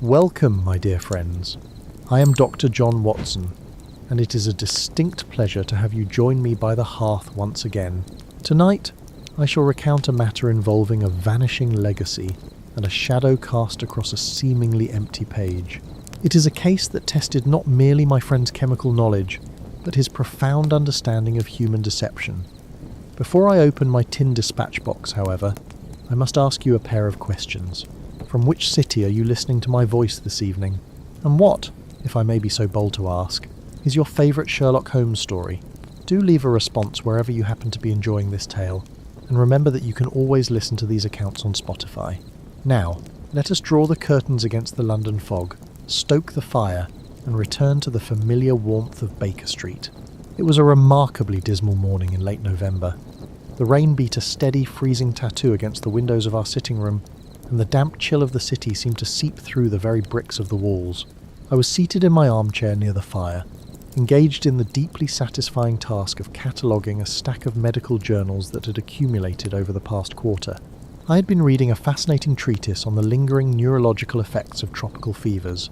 Welcome, my dear friends. I am Dr. John Watson, and it is a distinct pleasure to have you join me by the hearth once again. Tonight, I shall recount a matter involving a vanishing legacy and a shadow cast across a seemingly empty page. It is a case that tested not merely my friend's chemical knowledge, but his profound understanding of human deception. Before I open my tin dispatch box, however, I must ask you a pair of questions. From which city are you listening to my voice this evening? And what, if I may be so bold to ask, is your favourite Sherlock Holmes story? Do leave a response wherever you happen to be enjoying this tale, and remember that you can always listen to these accounts on Spotify. Now, let us draw the curtains against the London fog, stoke the fire, and return to the familiar warmth of Baker Street. It was a remarkably dismal morning in late November. The rain beat a steady, freezing tattoo against the windows of our sitting room, and the damp chill of the city seemed to seep through the very bricks of the walls. I was seated in my armchair near the fire, engaged in the deeply satisfying task of cataloguing a stack of medical journals that had accumulated over the past quarter. I had been reading a fascinating treatise on the lingering neurological effects of tropical fevers,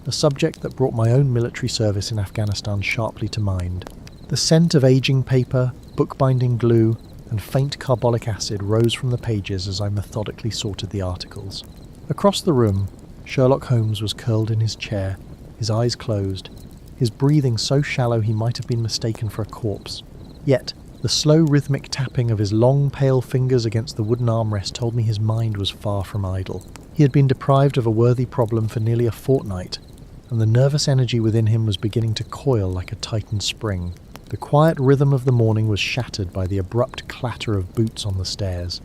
a subject that brought my own military service in Afghanistan sharply to mind. The scent of aging paper, bookbinding glue, and faint carbolic acid rose from the pages as I methodically sorted the articles. Across the room, Sherlock Holmes was curled in his chair, his eyes closed, his breathing so shallow he might have been mistaken for a corpse. Yet, the slow rhythmic tapping of his long pale fingers against the wooden armrest told me his mind was far from idle. He had been deprived of a worthy problem for nearly a fortnight, and the nervous energy within him was beginning to coil like a tightened spring. The quiet rhythm of the morning was shattered by the abrupt clatter of boots on the stairs.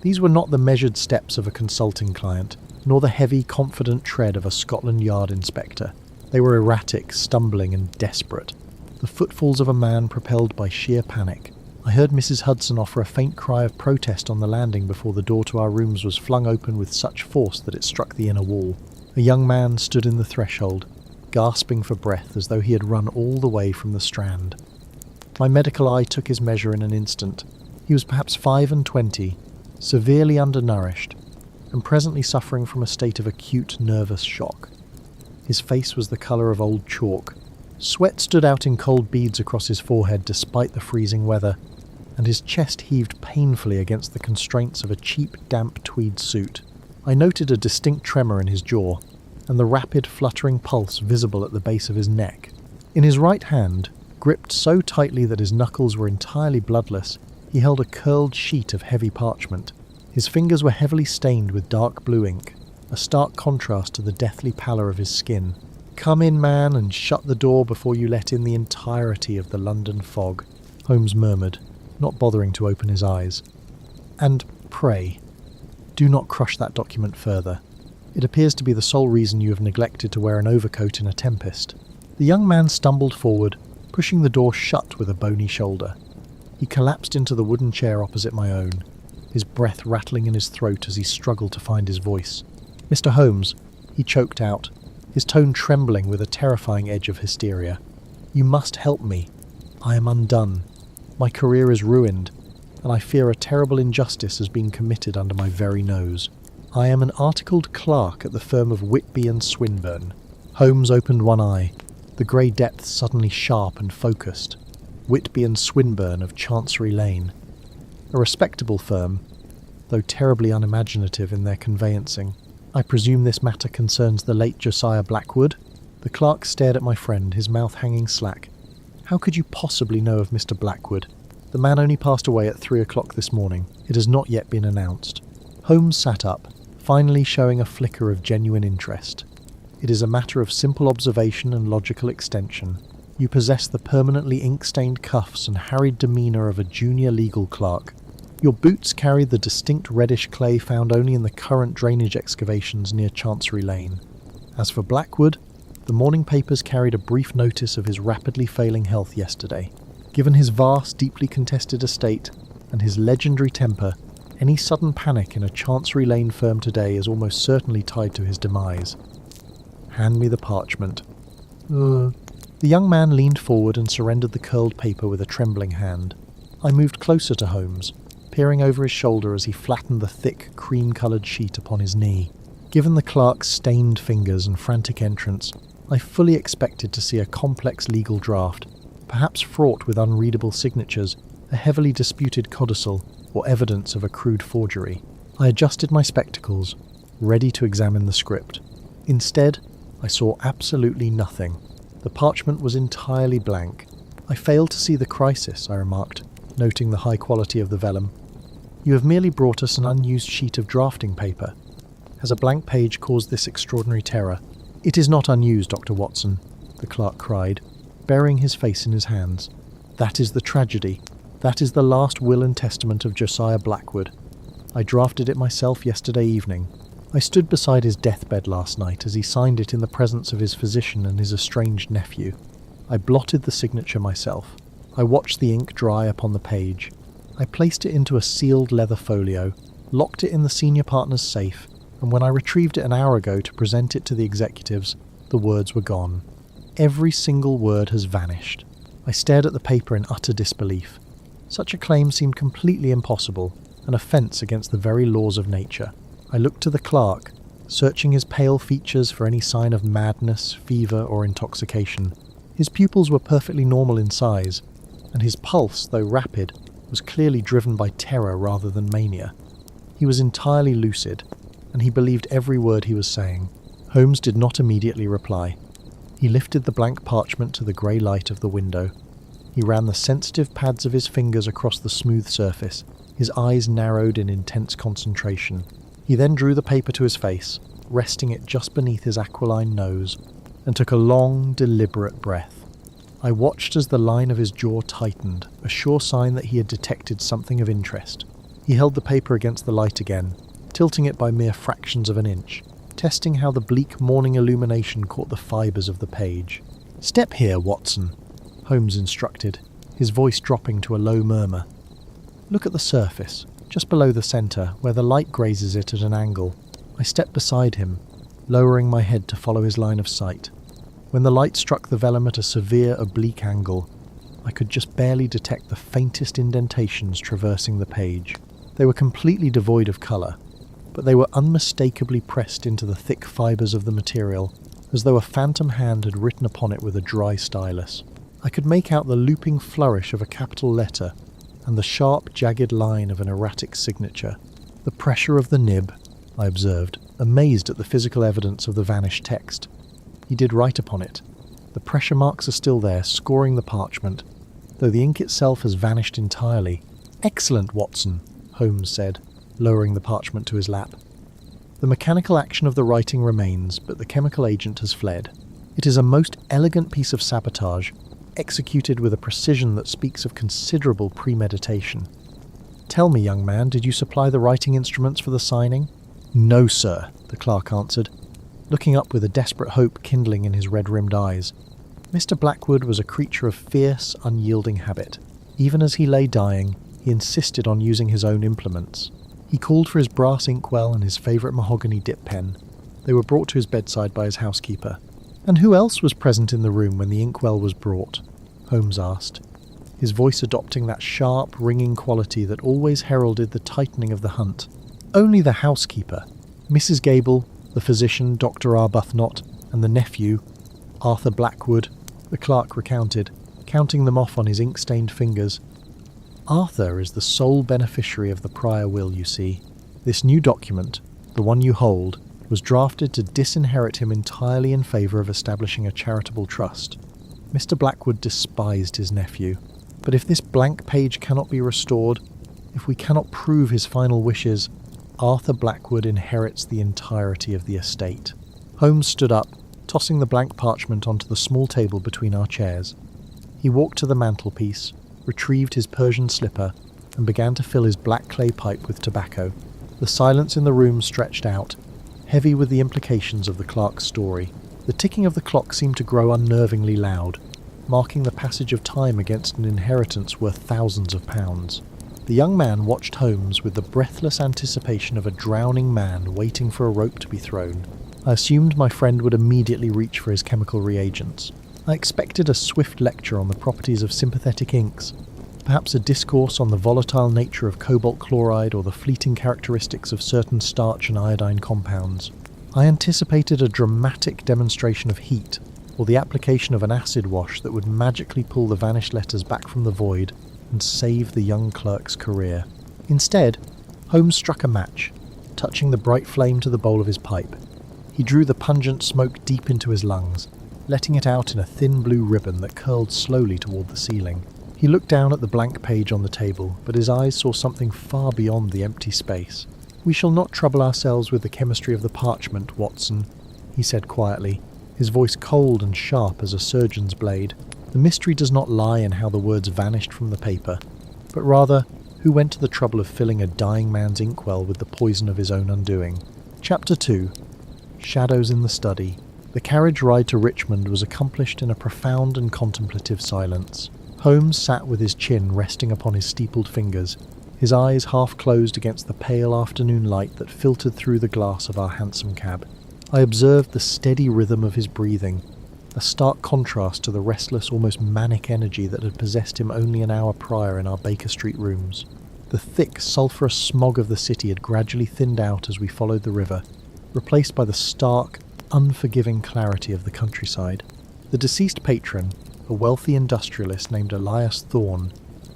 These were not the measured steps of a consulting client, nor the heavy, confident tread of a Scotland Yard inspector. They were erratic, stumbling, and desperate. The footfalls of a man propelled by sheer panic. I heard Mrs. Hudson offer a faint cry of protest on the landing before the door to our rooms was flung open with such force that it struck the inner wall. A young man stood in the threshold, gasping for breath as though he had run all the way from the Strand. My medical eye took his measure in an instant. He was perhaps 25, severely undernourished, and presently suffering from a state of acute nervous shock. His face was the colour of old chalk. Sweat stood out in cold beads across his forehead despite the freezing weather, and his chest heaved painfully against the constraints of a cheap, damp tweed suit. I noted a distinct tremor in his jaw, and the rapid, fluttering pulse visible at the base of his neck. In his right hand, gripped so tightly that his knuckles were entirely bloodless, he held a curled sheet of heavy parchment. His fingers were heavily stained with dark blue ink, a stark contrast to the deathly pallor of his skin. "Come in, man, and shut the door before you let in the entirety of the London fog," Holmes murmured, not bothering to open his eyes. "And pray, do not crush that document further. It appears to be the sole reason you have neglected to wear an overcoat in a tempest." The young man stumbled forward, pushing the door shut with a bony shoulder. He collapsed into the wooden chair opposite my own, his breath rattling in his throat as he struggled to find his voice. "Mr. Holmes," he choked out, his tone trembling with a terrifying edge of hysteria. "You must help me. I am undone. My career is ruined, and I fear a terrible injustice has been committed under my very nose. I am an articled clerk at the firm of Whitby and Swinburne." Holmes opened one eye, the grey depths suddenly sharp and focused. Whitby and Swinburne of Chancery Lane. A respectable firm, though terribly unimaginative in their conveyancing. "I presume this matter concerns the late Josiah Blackwood?" The clerk stared at my friend, his mouth hanging slack. "How could you possibly know of Mr. Blackwood? The man only passed away at 3 o'clock this morning. It has not yet been announced." Holmes sat up, finally showing a flicker of genuine interest. "It is a matter of simple observation and logical extension. You possess the permanently ink-stained cuffs and harried demeanour of a junior legal clerk. Your boots carry the distinct reddish clay found only in the current drainage excavations near Chancery Lane. As for Blackwood, the morning papers carried a brief notice of his rapidly failing health yesterday. Given his vast, deeply contested estate and his legendary temper, any sudden panic in a Chancery Lane firm today is almost certainly tied to his demise. Hand me the parchment." The young man leaned forward and surrendered the curled paper with a trembling hand. I moved closer to Holmes, peering over his shoulder as he flattened the thick, cream-coloured sheet upon his knee. Given the clerk's stained fingers and frantic entrance, I fully expected to see a complex legal draft, perhaps fraught with unreadable signatures, a heavily disputed codicil, or evidence of a crude forgery. I adjusted my spectacles, ready to examine the script. Instead, I saw absolutely nothing. The parchment was entirely blank. I failed to see the crisis, I remarked, noting the high quality of the vellum. You have merely brought us an unused sheet of drafting paper. Has a blank page caused this extraordinary terror? It is not unused, Dr. Watson, the clerk cried, burying his face in his hands. That is the tragedy. That is the last will and testament of Josiah Blackwood. I drafted it myself yesterday evening. I stood beside his deathbed last night as he signed it in the presence of his physician and his estranged nephew. I blotted the signature myself. I watched the ink dry upon the page. I placed it into a sealed leather folio, locked it in the senior partner's safe, and when I retrieved it an hour ago to present it to the executives, the words were gone. Every single word has vanished. I stared at the paper in utter disbelief. Such a claim seemed completely impossible, an offence against the very laws of nature. I looked to the clerk, searching his pale features for any sign of madness, fever, or intoxication. His pupils were perfectly normal in size, and his pulse, though rapid, was clearly driven by terror rather than mania. He was entirely lucid, and he believed every word he was saying. Holmes did not immediately reply. He lifted the blank parchment to the grey light of the window. He ran the sensitive pads of his fingers across the smooth surface, his eyes narrowed in intense concentration. He then drew the paper to his face, resting it just beneath his aquiline nose, and took a long, deliberate breath. I watched as the line of his jaw tightened, a sure sign that he had detected something of interest. He held the paper against the light again, tilting it by mere fractions of an inch, testing how the bleak morning illumination caught the fibres of the page. "Step here, Watson," Holmes instructed, his voice dropping to a low murmur. "Look at the surface, just below the centre, where the light grazes it at an angle." I stepped beside him, lowering my head to follow his line of sight. When the light struck the vellum at a severe oblique angle, I could just barely detect the faintest indentations traversing the page. They were completely devoid of colour, but they were unmistakably pressed into the thick fibres of the material, as though a phantom hand had written upon it with a dry stylus. I could make out the looping flourish of a capital letter, and the sharp, jagged line of an erratic signature. "The pressure of the nib," I observed, amazed at the physical evidence of the vanished text. He did write upon it. The pressure marks are still there, scoring the parchment, though the ink itself has vanished entirely. "Excellent, Watson," Holmes said, lowering the parchment to his lap. "The mechanical action of the writing remains, but the chemical agent has fled. It is a most elegant piece of sabotage, executed with a precision that speaks of considerable premeditation. Tell me, young man, did you supply the writing instruments for the signing?" "No, sir," the clerk answered, looking up with a desperate hope kindling in his red-rimmed eyes. Mr. Blackwood was a creature of fierce, unyielding habit. Even as he lay dying, he insisted on using his own implements. He called for his brass inkwell and his favourite mahogany dip pen. They were brought to his bedside by his housekeeper. "And who else was present in the room when the inkwell was brought?" Holmes asked, his voice adopting that sharp, ringing quality that always heralded the tightening of the hunt. "Only the housekeeper. Mrs. Gable, the physician, Dr. Arbuthnot, and the nephew, Arthur Blackwood," the clerk recounted, counting them off on his ink-stained fingers. "Arthur is the sole beneficiary of the prior will, you see. This new document, the one you hold, was drafted to disinherit him entirely in favour of establishing a charitable trust. Mr. Blackwood despised his nephew, but if this blank page cannot be restored, if we cannot prove his final wishes, Arthur Blackwood inherits the entirety of the estate." Holmes stood up, tossing the blank parchment onto the small table between our chairs. He walked to the mantelpiece, retrieved his Persian slipper, and began to fill his black clay pipe with tobacco. The silence in the room stretched out, heavy with the implications of the clerk's story. The ticking of the clock seemed to grow unnervingly loud, marking the passage of time against an inheritance worth thousands of pounds. The young man watched Holmes with the breathless anticipation of a drowning man waiting for a rope to be thrown. I assumed my friend would immediately reach for his chemical reagents. I expected a swift lecture on the properties of sympathetic inks, perhaps a discourse on the volatile nature of cobalt chloride or the fleeting characteristics of certain starch and iodine compounds. I anticipated a dramatic demonstration of heat, or the application of an acid wash that would magically pull the vanished letters back from the void and save the young clerk's career. Instead, Holmes struck a match, touching the bright flame to the bowl of his pipe. He drew the pungent smoke deep into his lungs, letting it out in a thin blue ribbon that curled slowly toward the ceiling. He looked down at the blank page on the table, but his eyes saw something far beyond the empty space. "We shall not trouble ourselves with the chemistry of the parchment, Watson," he said quietly, his voice cold and sharp as a surgeon's blade. "The mystery does not lie in how the words vanished from the paper, but rather who went to the trouble of filling a dying man's inkwell with the poison of his own undoing." Chapter 2. Shadows in the Study. The carriage ride to Richmond was accomplished in a profound and contemplative silence. Holmes sat with his chin resting upon his steepled fingers, his eyes half closed against the pale afternoon light that filtered through the glass of our hansom cab. I observed the steady rhythm of his breathing, a stark contrast to the restless, almost manic energy that had possessed him only an hour prior in our Baker Street rooms. The thick, sulphurous smog of the city had gradually thinned out as we followed the river, replaced by the stark, unforgiving clarity of the countryside. The deceased patron, a wealthy industrialist named Elias Thorne,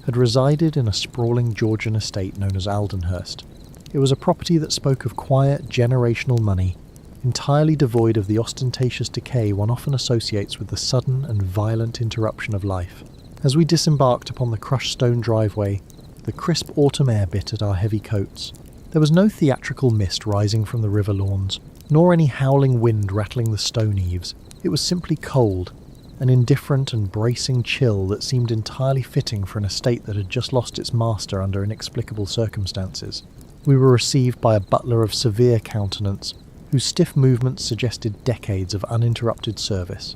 had resided in a sprawling Georgian estate known as Aldenhurst. It was a property that spoke of quiet, generational money, entirely devoid of the ostentatious decay one often associates with the sudden and violent interruption of life. As we disembarked upon the crushed stone driveway, the crisp autumn air bit at our heavy coats. There was no theatrical mist rising from the river lawns, nor any howling wind rattling the stone eaves. It was simply cold, an indifferent and bracing chill that seemed entirely fitting for an estate that had just lost its master under inexplicable circumstances. We were received by a butler of severe countenance, whose stiff movements suggested decades of uninterrupted service.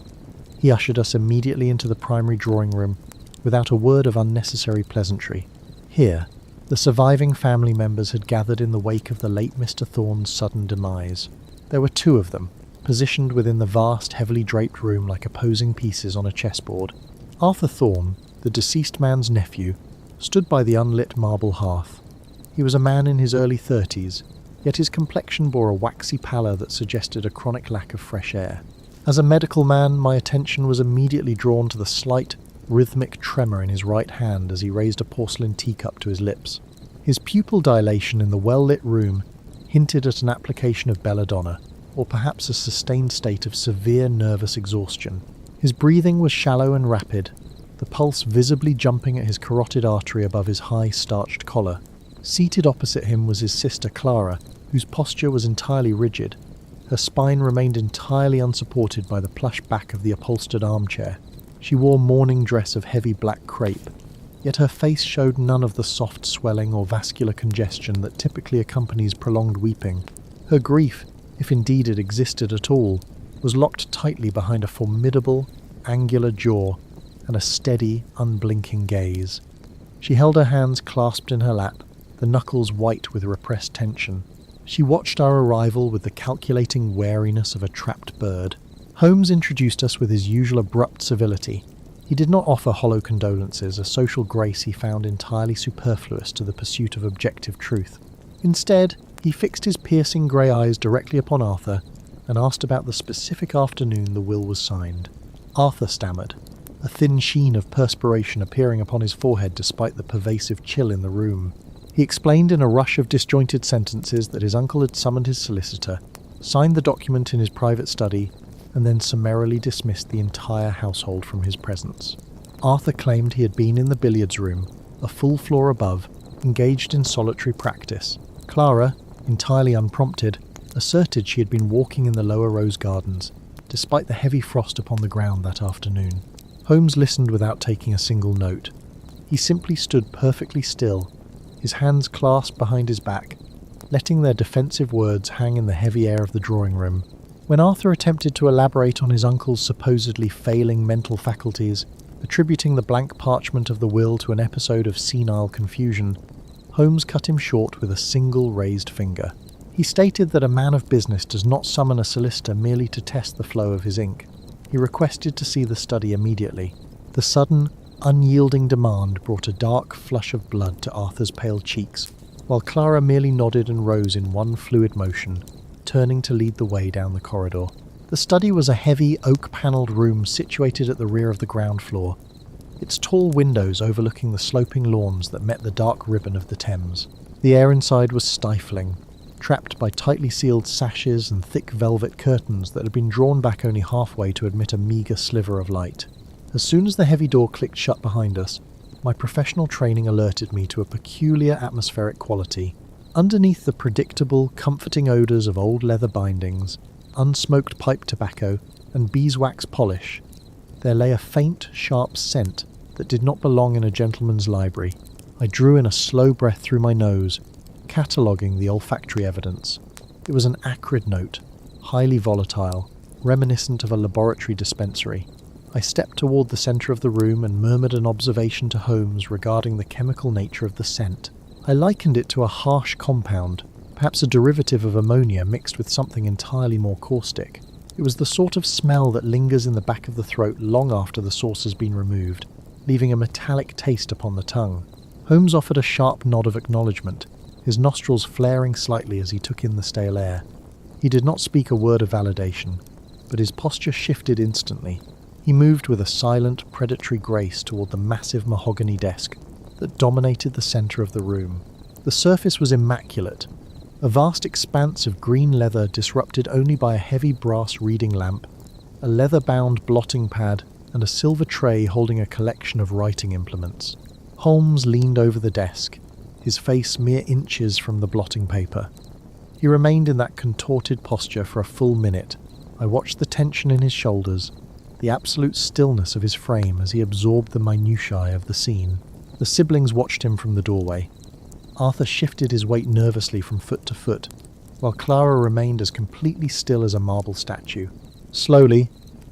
He ushered us immediately into the primary drawing room, without a word of unnecessary pleasantry. Here, the surviving family members had gathered in the wake of the late Mr. Thorne's sudden demise. There were 2 of them, positioned within the vast, heavily draped room like opposing pieces on a chessboard. Arthur Thorne, the deceased man's nephew, stood by the unlit marble hearth. He was a man in his early 30s, yet his complexion bore a waxy pallor that suggested a chronic lack of fresh air. As a medical man, my attention was immediately drawn to the slight, rhythmic tremor in his right hand as he raised a porcelain teacup to his lips. His pupil dilation in the well-lit room hinted at an application of belladonna, or perhaps a sustained state of severe nervous exhaustion. His breathing was shallow and rapid, the pulse visibly jumping at his carotid artery above his high, starched collar. Seated opposite him was his sister Clara, whose posture was entirely rigid. Her spine remained entirely unsupported by the plush back of the upholstered armchair. She wore mourning dress of heavy black crepe, yet her face showed none of the soft swelling or vascular congestion that typically accompanies prolonged weeping. Her grief, if indeed it existed at all, was locked tightly behind a formidable, angular jaw and a steady, unblinking gaze. She held her hands clasped in her lap, the knuckles white with repressed tension. She watched our arrival with the calculating wariness of a trapped bird. Holmes introduced us with his usual abrupt civility. He did not offer hollow condolences, a social grace he found entirely superfluous to the pursuit of objective truth. Instead, he fixed his piercing grey eyes directly upon Arthur and asked about the specific afternoon the will was signed. Arthur stammered, a thin sheen of perspiration appearing upon his forehead despite the pervasive chill in the room. He explained in a rush of disjointed sentences that his uncle had summoned his solicitor, signed the document in his private study, and then summarily dismissed the entire household from his presence. Arthur claimed he had been in the billiards room, a full floor above, engaged in solitary practice. Clara, entirely unprompted, asserted she had been walking in the lower rose gardens, despite the heavy frost upon the ground that afternoon. Holmes listened without taking a single note. He simply stood perfectly still, his hands clasped behind his back, letting their defensive words hang in the heavy air of the drawing room. When Arthur attempted to elaborate on his uncle's supposedly failing mental faculties, attributing the blank parchment of the will to an episode of senile confusion, Holmes cut him short with a single raised finger. He stated that a man of business does not summon a solicitor merely to test the flow of his ink. He requested to see the study immediately. The sudden, unyielding demand brought a dark flush of blood to Arthur's pale cheeks, while Clara merely nodded and rose in one fluid motion. turning to lead the way down the corridor. The study was a heavy, oak-panelled room situated at the rear of the ground floor, its tall windows overlooking the sloping lawns that met the dark ribbon of the Thames. The air inside was stifling, trapped by tightly sealed sashes and thick velvet curtains that had been drawn back only halfway to admit a meagre sliver of light. As soon as the heavy door clicked shut behind us, my professional training alerted me to a peculiar atmospheric quality. Underneath the predictable, comforting odours of old leather bindings, unsmoked pipe tobacco, and beeswax polish, there lay a faint, sharp scent that did not belong in a gentleman's library. I drew in a slow breath through my nose, cataloguing the olfactory evidence. It was an acrid note, highly volatile, reminiscent of a laboratory dispensary. I stepped toward the centre of the room and murmured an observation to Holmes regarding the chemical nature of the scent. I likened it to a harsh compound, perhaps a derivative of ammonia mixed with something entirely more caustic. It was the sort of smell that lingers in the back of the throat long after the sauce has been removed, leaving a metallic taste upon the tongue. Holmes offered a sharp nod of acknowledgement, his nostrils flaring slightly as he took in the stale air. He did not speak a word of validation, but his posture shifted instantly. He moved with a silent, predatory grace toward the massive mahogany desk that dominated the centre of the room. The surface was immaculate, a vast expanse of green leather disrupted only by a heavy brass reading lamp, a leather-bound blotting pad, and a silver tray holding a collection of writing implements. Holmes leaned over the desk, his face mere inches from the blotting paper. He remained in that contorted posture for a full minute. I watched the tension in his shoulders, the absolute stillness of his frame as he absorbed the minutiae of the scene. The siblings watched him from the doorway. Arthur shifted his weight nervously from foot to foot, while Clara remained as completely still as a marble statue. Slowly,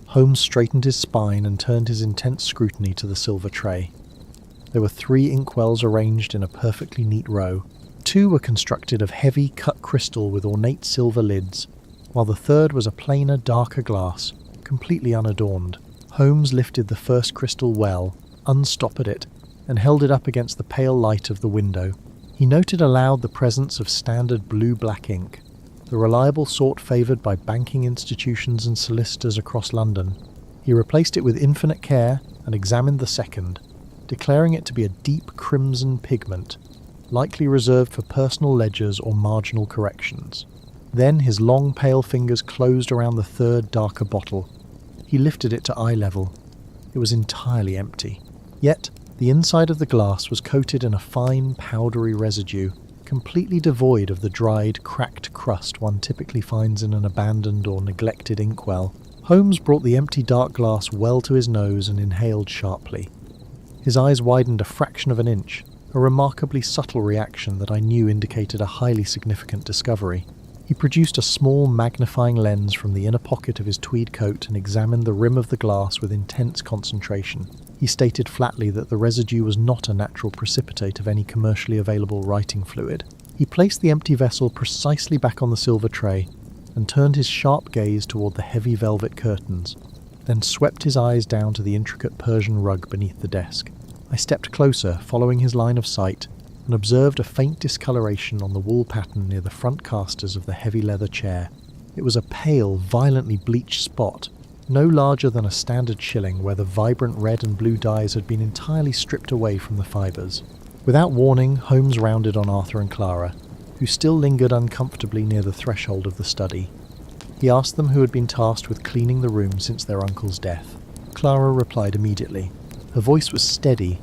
Holmes straightened his spine and turned his intense scrutiny to the silver tray. There were 3 inkwells arranged in a perfectly neat row. 2 were constructed of heavy cut crystal with ornate silver lids, while the third was a plainer, darker glass, completely unadorned. Holmes lifted the first crystal well, unstoppered it, and held it up against the pale light of the window. He noted aloud the presence of standard blue-black ink, the reliable sort favoured by banking institutions and solicitors across London. He replaced it with infinite care and examined the second, declaring it to be a deep crimson pigment, likely reserved for personal ledgers or marginal corrections. Then his long pale fingers closed around the third darker bottle. He lifted it to eye level. It was entirely empty. Yet the inside of the glass was coated in a fine, powdery residue, completely devoid of the dried, cracked crust one typically finds in an abandoned or neglected inkwell. Holmes brought the empty dark glass well to his nose and inhaled sharply. His eyes widened a fraction of an inch, a remarkably subtle reaction that I knew indicated a highly significant discovery. He produced a small magnifying lens from the inner pocket of his tweed coat and examined the rim of the glass with intense concentration. He stated flatly that the residue was not a natural precipitate of any commercially available writing fluid. He placed the empty vessel precisely back on the silver tray and turned his sharp gaze toward the heavy velvet curtains, then swept his eyes down to the intricate Persian rug beneath the desk. I stepped closer, following his line of sight, and observed a faint discoloration on the wool pattern near the front casters of the heavy leather chair. It was a pale, violently bleached spot, no larger than a standard shilling, where the vibrant red and blue dyes had been entirely stripped away from the fibres. Without warning, Holmes rounded on Arthur and Clara, who still lingered uncomfortably near the threshold of the study. He asked them who had been tasked with cleaning the room since their uncle's death. Clara replied immediately. Her voice was steady,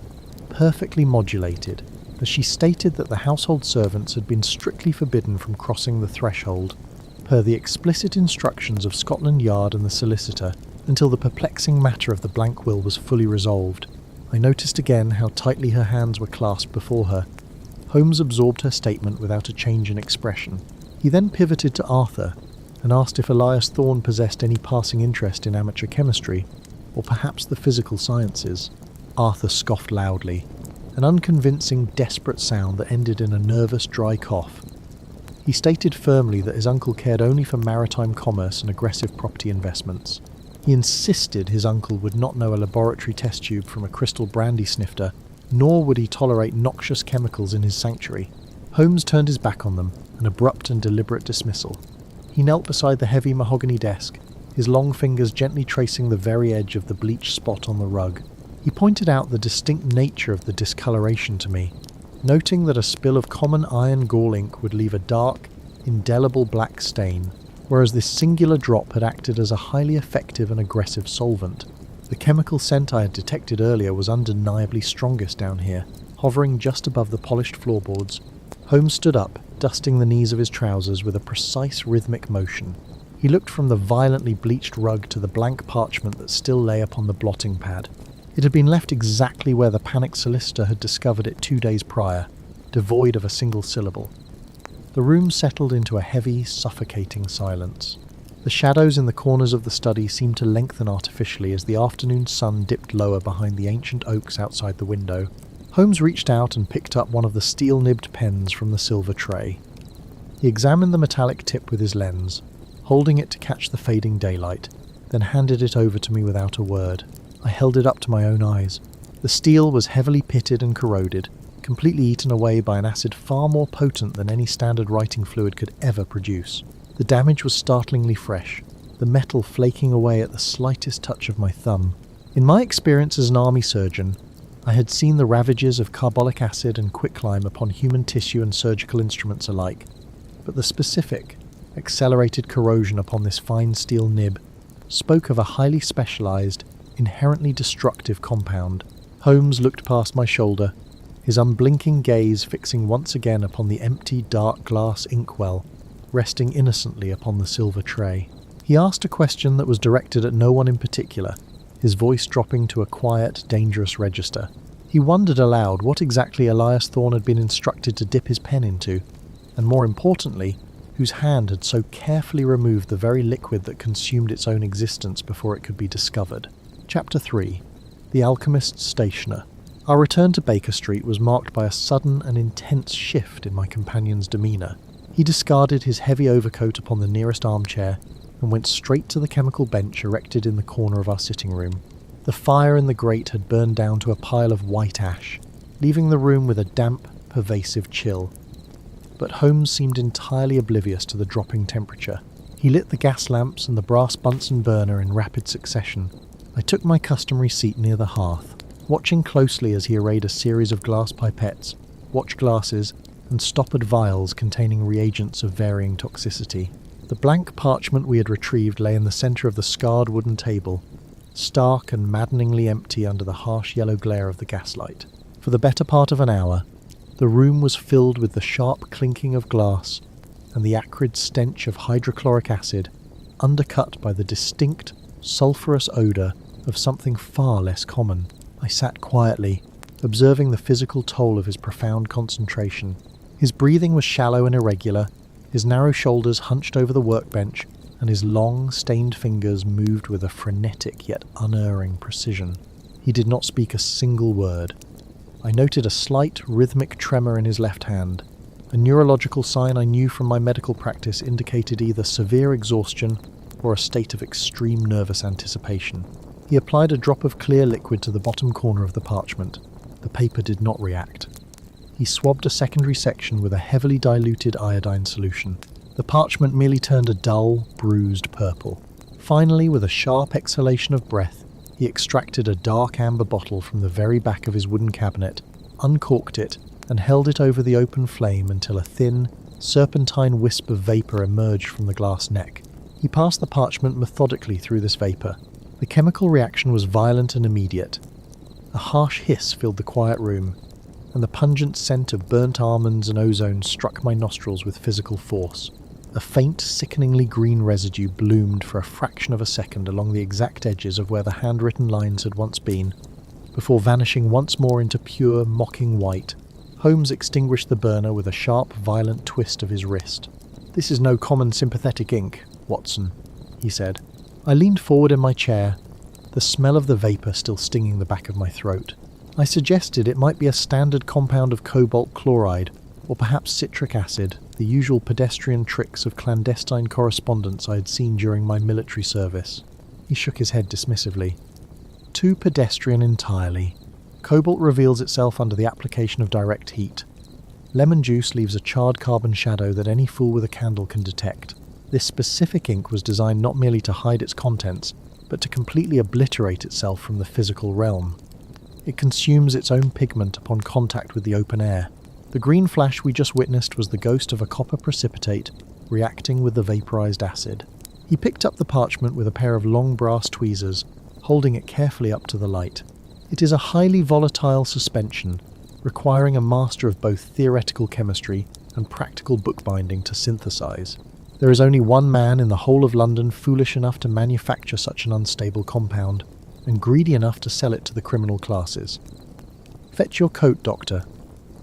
perfectly modulated, as she stated that the household servants had been strictly forbidden from crossing the threshold, per the explicit instructions of Scotland Yard and the solicitor, until the perplexing matter of the blank will was fully resolved. I noticed again how tightly her hands were clasped before her. Holmes absorbed her statement without a change in expression. He then pivoted to Arthur and asked if Elias Thorne possessed any passing interest in amateur chemistry, or perhaps the physical sciences. Arthur scoffed loudly, an unconvincing, desperate sound that ended in a nervous, dry cough. He stated firmly that his uncle cared only for maritime commerce and aggressive property investments. He insisted his uncle would not know a laboratory test tube from a crystal brandy snifter, nor would he tolerate noxious chemicals in his sanctuary. Holmes turned his back on them, an abrupt and deliberate dismissal. He knelt beside the heavy mahogany desk, his long fingers gently tracing the very edge of the bleached spot on the rug. He pointed out the distinct nature of the discoloration to me, noting that a spill of common iron gall ink would leave a dark, indelible black stain, whereas this singular drop had acted as a highly effective and aggressive solvent. The chemical scent I had detected earlier was undeniably strongest down here, hovering just above the polished floorboards. Holmes stood up, dusting the knees of his trousers with a precise rhythmic motion. He looked from the violently bleached rug to the blank parchment that still lay upon the blotting pad. It had been left exactly where the panicked solicitor had discovered it 2 days prior, devoid of a single syllable. The room settled into a heavy, suffocating silence. The shadows in the corners of the study seemed to lengthen artificially as the afternoon sun dipped lower behind the ancient oaks outside the window. Holmes reached out and picked up one of the steel-nibbed pens from the silver tray. He examined the metallic tip with his lens, holding it to catch the fading daylight, then handed it over to me without a word. I held it up to my own eyes. The steel was heavily pitted and corroded, completely eaten away by an acid far more potent than any standard writing fluid could ever produce. The damage was startlingly fresh, the metal flaking away at the slightest touch of my thumb. In my experience as an army surgeon, I had seen the ravages of carbolic acid and quicklime upon human tissue and surgical instruments alike, but the specific, accelerated corrosion upon this fine steel nib spoke of a highly specialized, inherently destructive compound. Holmes looked past my shoulder, his unblinking gaze fixing once again upon the empty, dark glass inkwell, resting innocently upon the silver tray. He asked a question that was directed at no one in particular, his voice dropping to a quiet, dangerous register. He wondered aloud what exactly Elias Thorne had been instructed to dip his pen into, and more importantly, whose hand had so carefully removed the very liquid that consumed its own existence before it could be discovered. Chapter 3. The Alchemist's Stationer. Our return to Baker Street was marked by a sudden and intense shift in my companion's demeanour. He discarded his heavy overcoat upon the nearest armchair and went straight to the chemical bench erected in the corner of our sitting room. The fire in the grate had burned down to a pile of white ash, leaving the room with a damp, pervasive chill. But Holmes seemed entirely oblivious to the dropping temperature. He lit the gas lamps and the brass Bunsen burner in rapid succession. I took my customary seat near the hearth, watching closely as he arrayed a series of glass pipettes, watch glasses, and stoppered vials containing reagents of varying toxicity. The blank parchment we had retrieved lay in the centre of the scarred wooden table, stark and maddeningly empty under the harsh yellow glare of the gaslight. For the better part of an hour, the room was filled with the sharp clinking of glass and the acrid stench of hydrochloric acid, undercut by the distinct, sulphurous odour of something far less common. I sat quietly, observing the physical toll of his profound concentration. His breathing was shallow and irregular, his narrow shoulders hunched over the workbench, and his long, stained fingers moved with a frenetic yet unerring precision. He did not speak a single word. I noted a slight, rhythmic tremor in his left hand, a neurological sign I knew from my medical practice indicated either severe exhaustion or a state of extreme nervous anticipation. He applied a drop of clear liquid to the bottom corner of the parchment. The paper did not react. He swabbed a secondary section with a heavily diluted iodine solution. The parchment merely turned a dull, bruised purple. Finally, with a sharp exhalation of breath, he extracted a dark amber bottle from the very back of his wooden cabinet, uncorked it, and held it over the open flame until a thin, serpentine wisp of vapour emerged from the glass neck. He passed the parchment methodically through this vapour. The chemical reaction was violent and immediate. A harsh hiss filled the quiet room, and the pungent scent of burnt almonds and ozone struck my nostrils with physical force. A faint, sickeningly green residue bloomed for a fraction of a second along the exact edges of where the handwritten lines had once been, before vanishing once more into pure, mocking white. Holmes extinguished the burner with a sharp, violent twist of his wrist. "This is no common sympathetic ink, Watson," he said. I leaned forward in my chair, the smell of the vapour still stinging the back of my throat. I suggested it might be a standard compound of cobalt chloride, or perhaps citric acid, the usual pedestrian tricks of clandestine correspondence I had seen during my military service. He shook his head dismissively. Too pedestrian entirely. Cobalt reveals itself under the application of direct heat. Lemon juice leaves a charred carbon shadow that any fool with a candle can detect. This specific ink was designed not merely to hide its contents, but to completely obliterate itself from the physical realm. It consumes its own pigment upon contact with the open air. The green flash we just witnessed was the ghost of a copper precipitate reacting with the vaporized acid. He picked up the parchment with a pair of long brass tweezers, holding it carefully up to the light. It is a highly volatile suspension, requiring a master of both theoretical chemistry and practical bookbinding to synthesize. There is only one man in the whole of London foolish enough to manufacture such an unstable compound, and greedy enough to sell it to the criminal classes. "Fetch your coat, Doctor.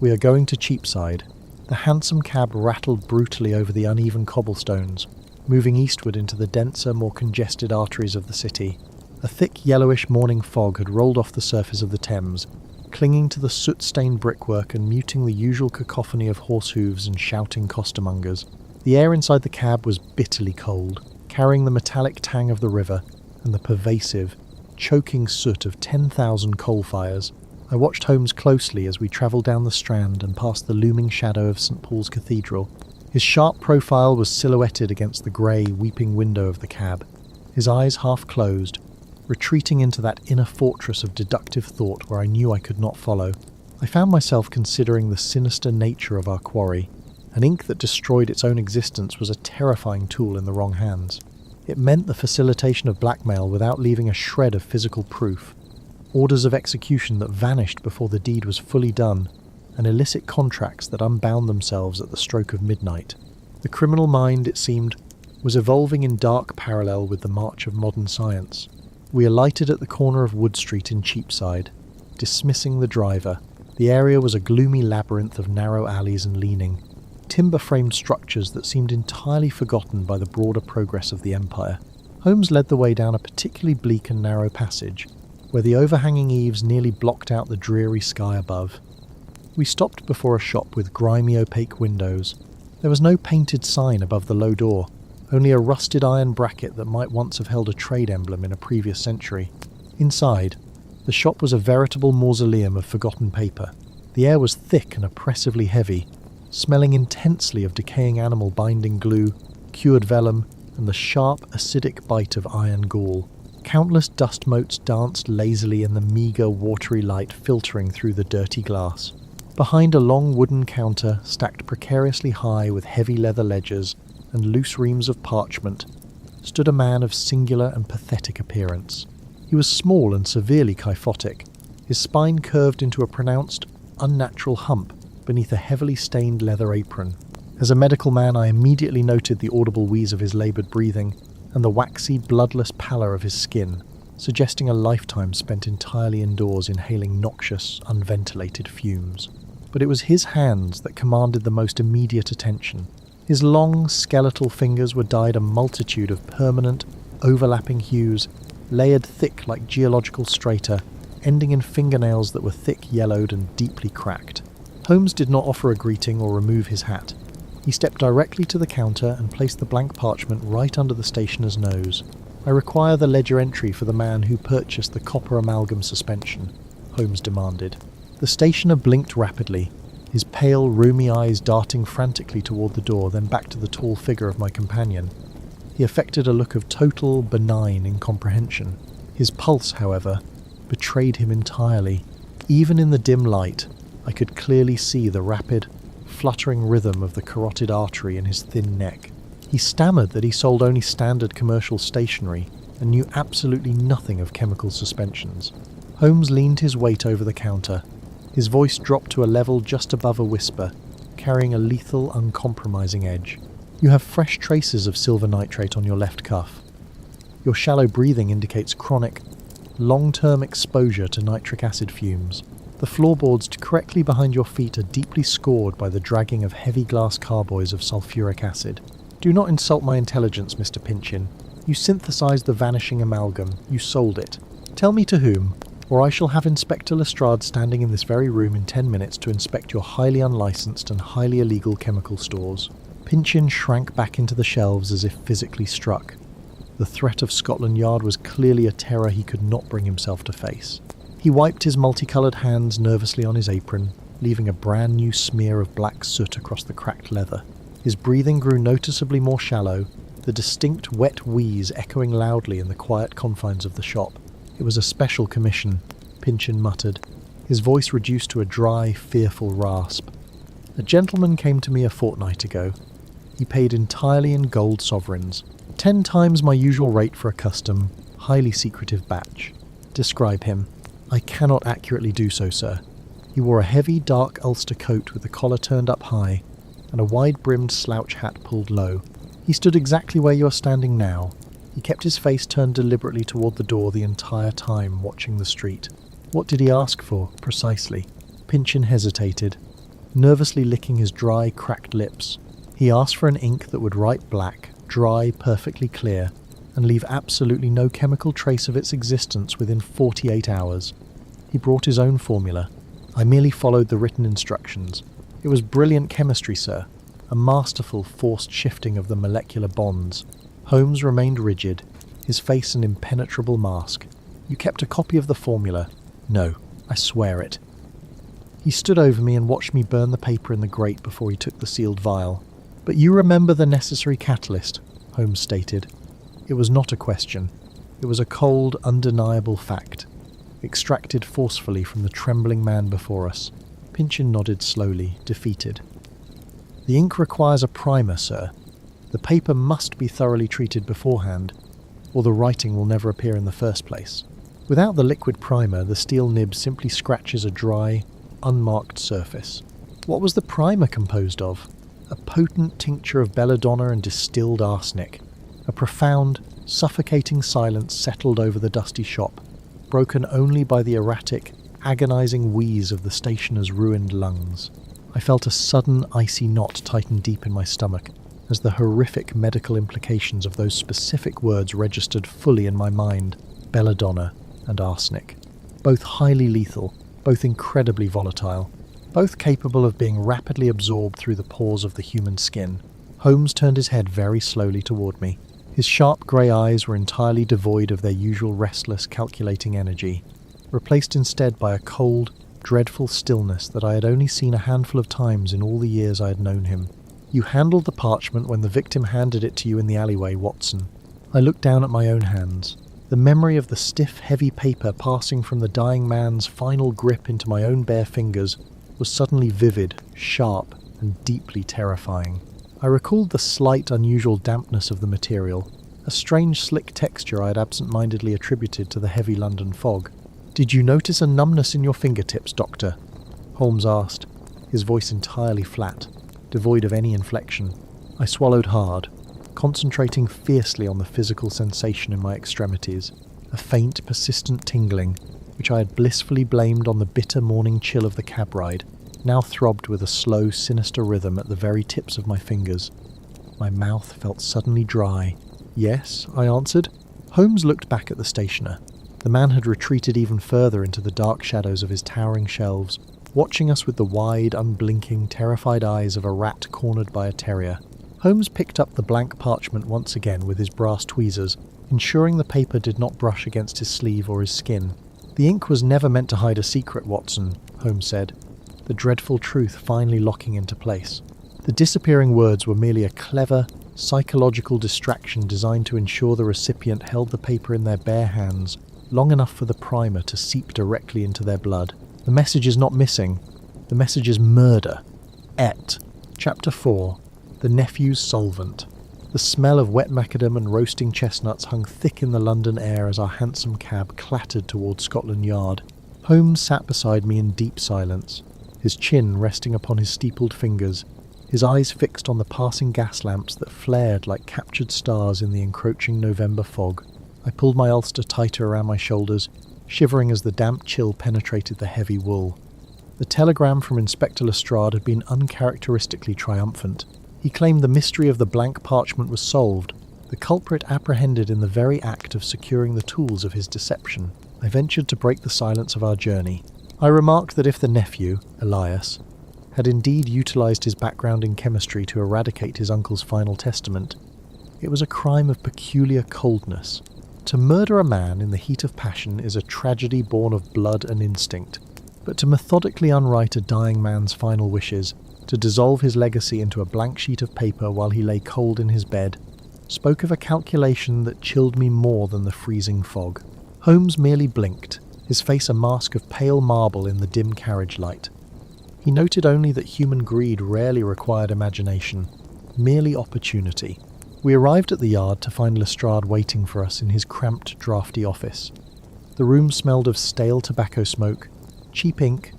We are going to Cheapside." The hansom cab rattled brutally over the uneven cobblestones, moving eastward into the denser, more congested arteries of the city. A thick yellowish morning fog had rolled off the surface of the Thames, clinging to the soot-stained brickwork and muting the usual cacophony of horse hooves and shouting costermongers. The air inside the cab was bitterly cold, carrying the metallic tang of the river and the pervasive, choking soot of 10,000 coal fires. I watched Holmes closely as we travelled down the Strand and past the looming shadow of St. Paul's Cathedral. His sharp profile was silhouetted against the grey, weeping window of the cab, his eyes half closed, retreating into that inner fortress of deductive thought where I knew I could not follow. I found myself considering the sinister nature of our quarry. An ink that destroyed its own existence was a terrifying tool in the wrong hands. It meant the facilitation of blackmail without leaving a shred of physical proof. Orders of execution that vanished before the deed was fully done, and illicit contracts that unbound themselves at the stroke of midnight. The criminal mind, it seemed, was evolving in dark parallel with the march of modern science. We alighted at the corner of Wood Street in Cheapside, dismissing the driver. The area was a gloomy labyrinth of narrow alleys and leaning, timber-framed structures that seemed entirely forgotten by the broader progress of the empire. Holmes led the way down a particularly bleak and narrow passage, where the overhanging eaves nearly blocked out the dreary sky above. We stopped before a shop with grimy, opaque windows. There was no painted sign above the low door, only a rusted iron bracket that might once have held a trade emblem in a previous century. Inside, the shop was a veritable mausoleum of forgotten paper. The air was thick and oppressively heavy, smelling intensely of decaying animal binding glue, cured vellum, and the sharp, acidic bite of iron gall. Countless dust motes danced lazily in the meagre, watery light filtering through the dirty glass. Behind a long wooden counter, stacked precariously high with heavy leather ledgers and loose reams of parchment, stood a man of singular and pathetic appearance. He was small and severely kyphotic, his spine curved into a pronounced, unnatural hump beneath a heavily stained leather apron. As a medical man, I immediately noted the audible wheeze of his laboured breathing and the waxy, bloodless pallor of his skin, suggesting a lifetime spent entirely indoors inhaling noxious, unventilated fumes. But it was his hands that commanded the most immediate attention. His long, skeletal fingers were dyed a multitude of permanent, overlapping hues, layered thick like geological strata, ending in fingernails that were thick, yellowed, and deeply cracked. Holmes did not offer a greeting or remove his hat. He stepped directly to the counter and placed the blank parchment right under the stationer's nose. "I require the ledger entry for the man who purchased the copper amalgam suspension," Holmes demanded. The stationer blinked rapidly, his pale, rheumy eyes darting frantically toward the door, then back to the tall figure of my companion. He affected a look of total, benign incomprehension. His pulse, however, betrayed him entirely. Even in the dim light, I could clearly see the rapid, fluttering rhythm of the carotid artery in his thin neck. He stammered that he sold only standard commercial stationery and knew absolutely nothing of chemical suspensions. Holmes leaned his weight over the counter. His voice dropped to a level just above a whisper, carrying a lethal, uncompromising edge. "You have fresh traces of silver nitrate on your left cuff. Your shallow breathing indicates chronic, long-term exposure to nitric acid fumes. The floorboards directly behind your feet are deeply scored by the dragging of heavy glass carboys of sulfuric acid. Do not insult my intelligence, Mr. Pinchin. You synthesized the vanishing amalgam. You sold it. Tell me to whom, or I shall have Inspector Lestrade standing in this very room in 10 minutes to inspect your highly unlicensed and highly illegal chemical stores." Pinchin shrank back into the shelves as if physically struck. The threat of Scotland Yard was clearly a terror he could not bring himself to face. He wiped his multicoloured hands nervously on his apron, leaving a brand new smear of black soot across the cracked leather. His breathing grew noticeably more shallow, the distinct wet wheeze echoing loudly in the quiet confines of the shop. "It was a special commission," Pynchon muttered, his voice reduced to a dry, fearful rasp. "A gentleman came to me a fortnight ago. He paid entirely in gold sovereigns, 10 times my usual rate for a custom, highly secretive batch. Describe him." "I cannot accurately do so, sir. He wore a heavy, dark Ulster coat with the collar turned up high, and a wide-brimmed slouch hat pulled low. He stood exactly where you are standing now. He kept his face turned deliberately toward the door the entire time, watching the street." "What did he ask for, precisely?" Pynchon hesitated, nervously licking his dry, cracked lips. "He asked for an ink that would write black, dry, perfectly clear, and leave absolutely no chemical trace of its existence within 48 hours. He brought his own formula. I merely followed the written instructions. It was brilliant chemistry, sir, a masterful forced shifting of the molecular bonds." Holmes remained rigid, his face an impenetrable mask. "You kept a copy of the formula?" "No, I swear it." He stood over me and watched me burn the paper in the grate before he took the sealed vial. "But you remember the necessary catalyst," Holmes stated. It was not a question. It was a cold, undeniable fact, extracted forcefully from the trembling man before us. Pynchon nodded slowly, defeated. "The ink requires a primer, sir. The paper must be thoroughly treated beforehand, or the writing will never appear in the first place. Without the liquid primer, the steel nib simply scratches a dry, unmarked surface." "What was the primer composed of?" "A potent tincture of belladonna and distilled arsenic." A profound, suffocating silence settled over the dusty shop, broken only by the erratic, agonizing wheeze of the stationer's ruined lungs. I felt a sudden, icy knot tighten deep in my stomach, as the horrific medical implications of those specific words registered fully in my mind: belladonna and arsenic. Both highly lethal, both incredibly volatile, both capable of being rapidly absorbed through the pores of the human skin. Holmes turned his head very slowly toward me. His sharp grey eyes were entirely devoid of their usual restless, calculating energy, replaced instead by a cold, dreadful stillness that I had only seen a handful of times in all the years I had known him. "You handled the parchment when the victim handed it to you in the alleyway, Watson." I looked down at my own hands. The memory of the stiff, heavy paper passing from the dying man's final grip into my own bare fingers was suddenly vivid, sharp, and deeply terrifying. I recalled the slight, unusual dampness of the material, a strange, slick texture I had absent-mindedly attributed to the heavy London fog. "Did you notice a numbness in your fingertips, Doctor?" Holmes asked, his voice entirely flat, devoid of any inflection. I swallowed hard, concentrating fiercely on the physical sensation in my extremities, a faint, persistent tingling, which I had blissfully blamed on the bitter morning chill of the cab ride, now throbbed with a slow, sinister rhythm at the very tips of my fingers. My mouth felt suddenly dry. "Yes," I answered. Holmes looked back at the stationer. The man had retreated even further into the dark shadows of his towering shelves, watching us with the wide, unblinking, terrified eyes of a rat cornered by a terrier. Holmes picked up the blank parchment once again with his brass tweezers, ensuring the paper did not brush against his sleeve or his skin. "The ink was never meant to hide a secret, Watson," Holmes said, the dreadful truth finally locking into place. "The disappearing words were merely a clever, psychological distraction designed to ensure the recipient held the paper in their bare hands long enough for the primer to seep directly into their blood. The message is not missing. The message is murder. Et. Chapter 4. The Nephew's Solvent. The smell of wet macadam and roasting chestnuts hung thick in the London air as our hansom cab clattered towards Scotland Yard. Holmes sat beside me in deep silence, his chin resting upon his steepled fingers, his eyes fixed on the passing gas lamps that flared like captured stars in the encroaching November fog. I pulled my ulster tighter around my shoulders, shivering as the damp chill penetrated the heavy wool. The telegram from Inspector Lestrade had been uncharacteristically triumphant. He claimed the mystery of the blank parchment was solved, the culprit apprehended in the very act of securing the tools of his deception. I ventured to break the silence of our journey. I remarked that if the nephew, Elias, had indeed utilised his background in chemistry to eradicate his uncle's final testament, it was a crime of peculiar coldness. To murder a man in the heat of passion is a tragedy born of blood and instinct, but to methodically unwrite a dying man's final wishes, to dissolve his legacy into a blank sheet of paper while he lay cold in his bed, spoke of a calculation that chilled me more than the freezing fog. Holmes merely blinked, his face a mask of pale marble in the dim carriage light. He noted only that human greed rarely required imagination, merely opportunity. We arrived at the yard to find Lestrade waiting for us in his cramped, draughty office. The room smelled of stale tobacco smoke, cheap ink,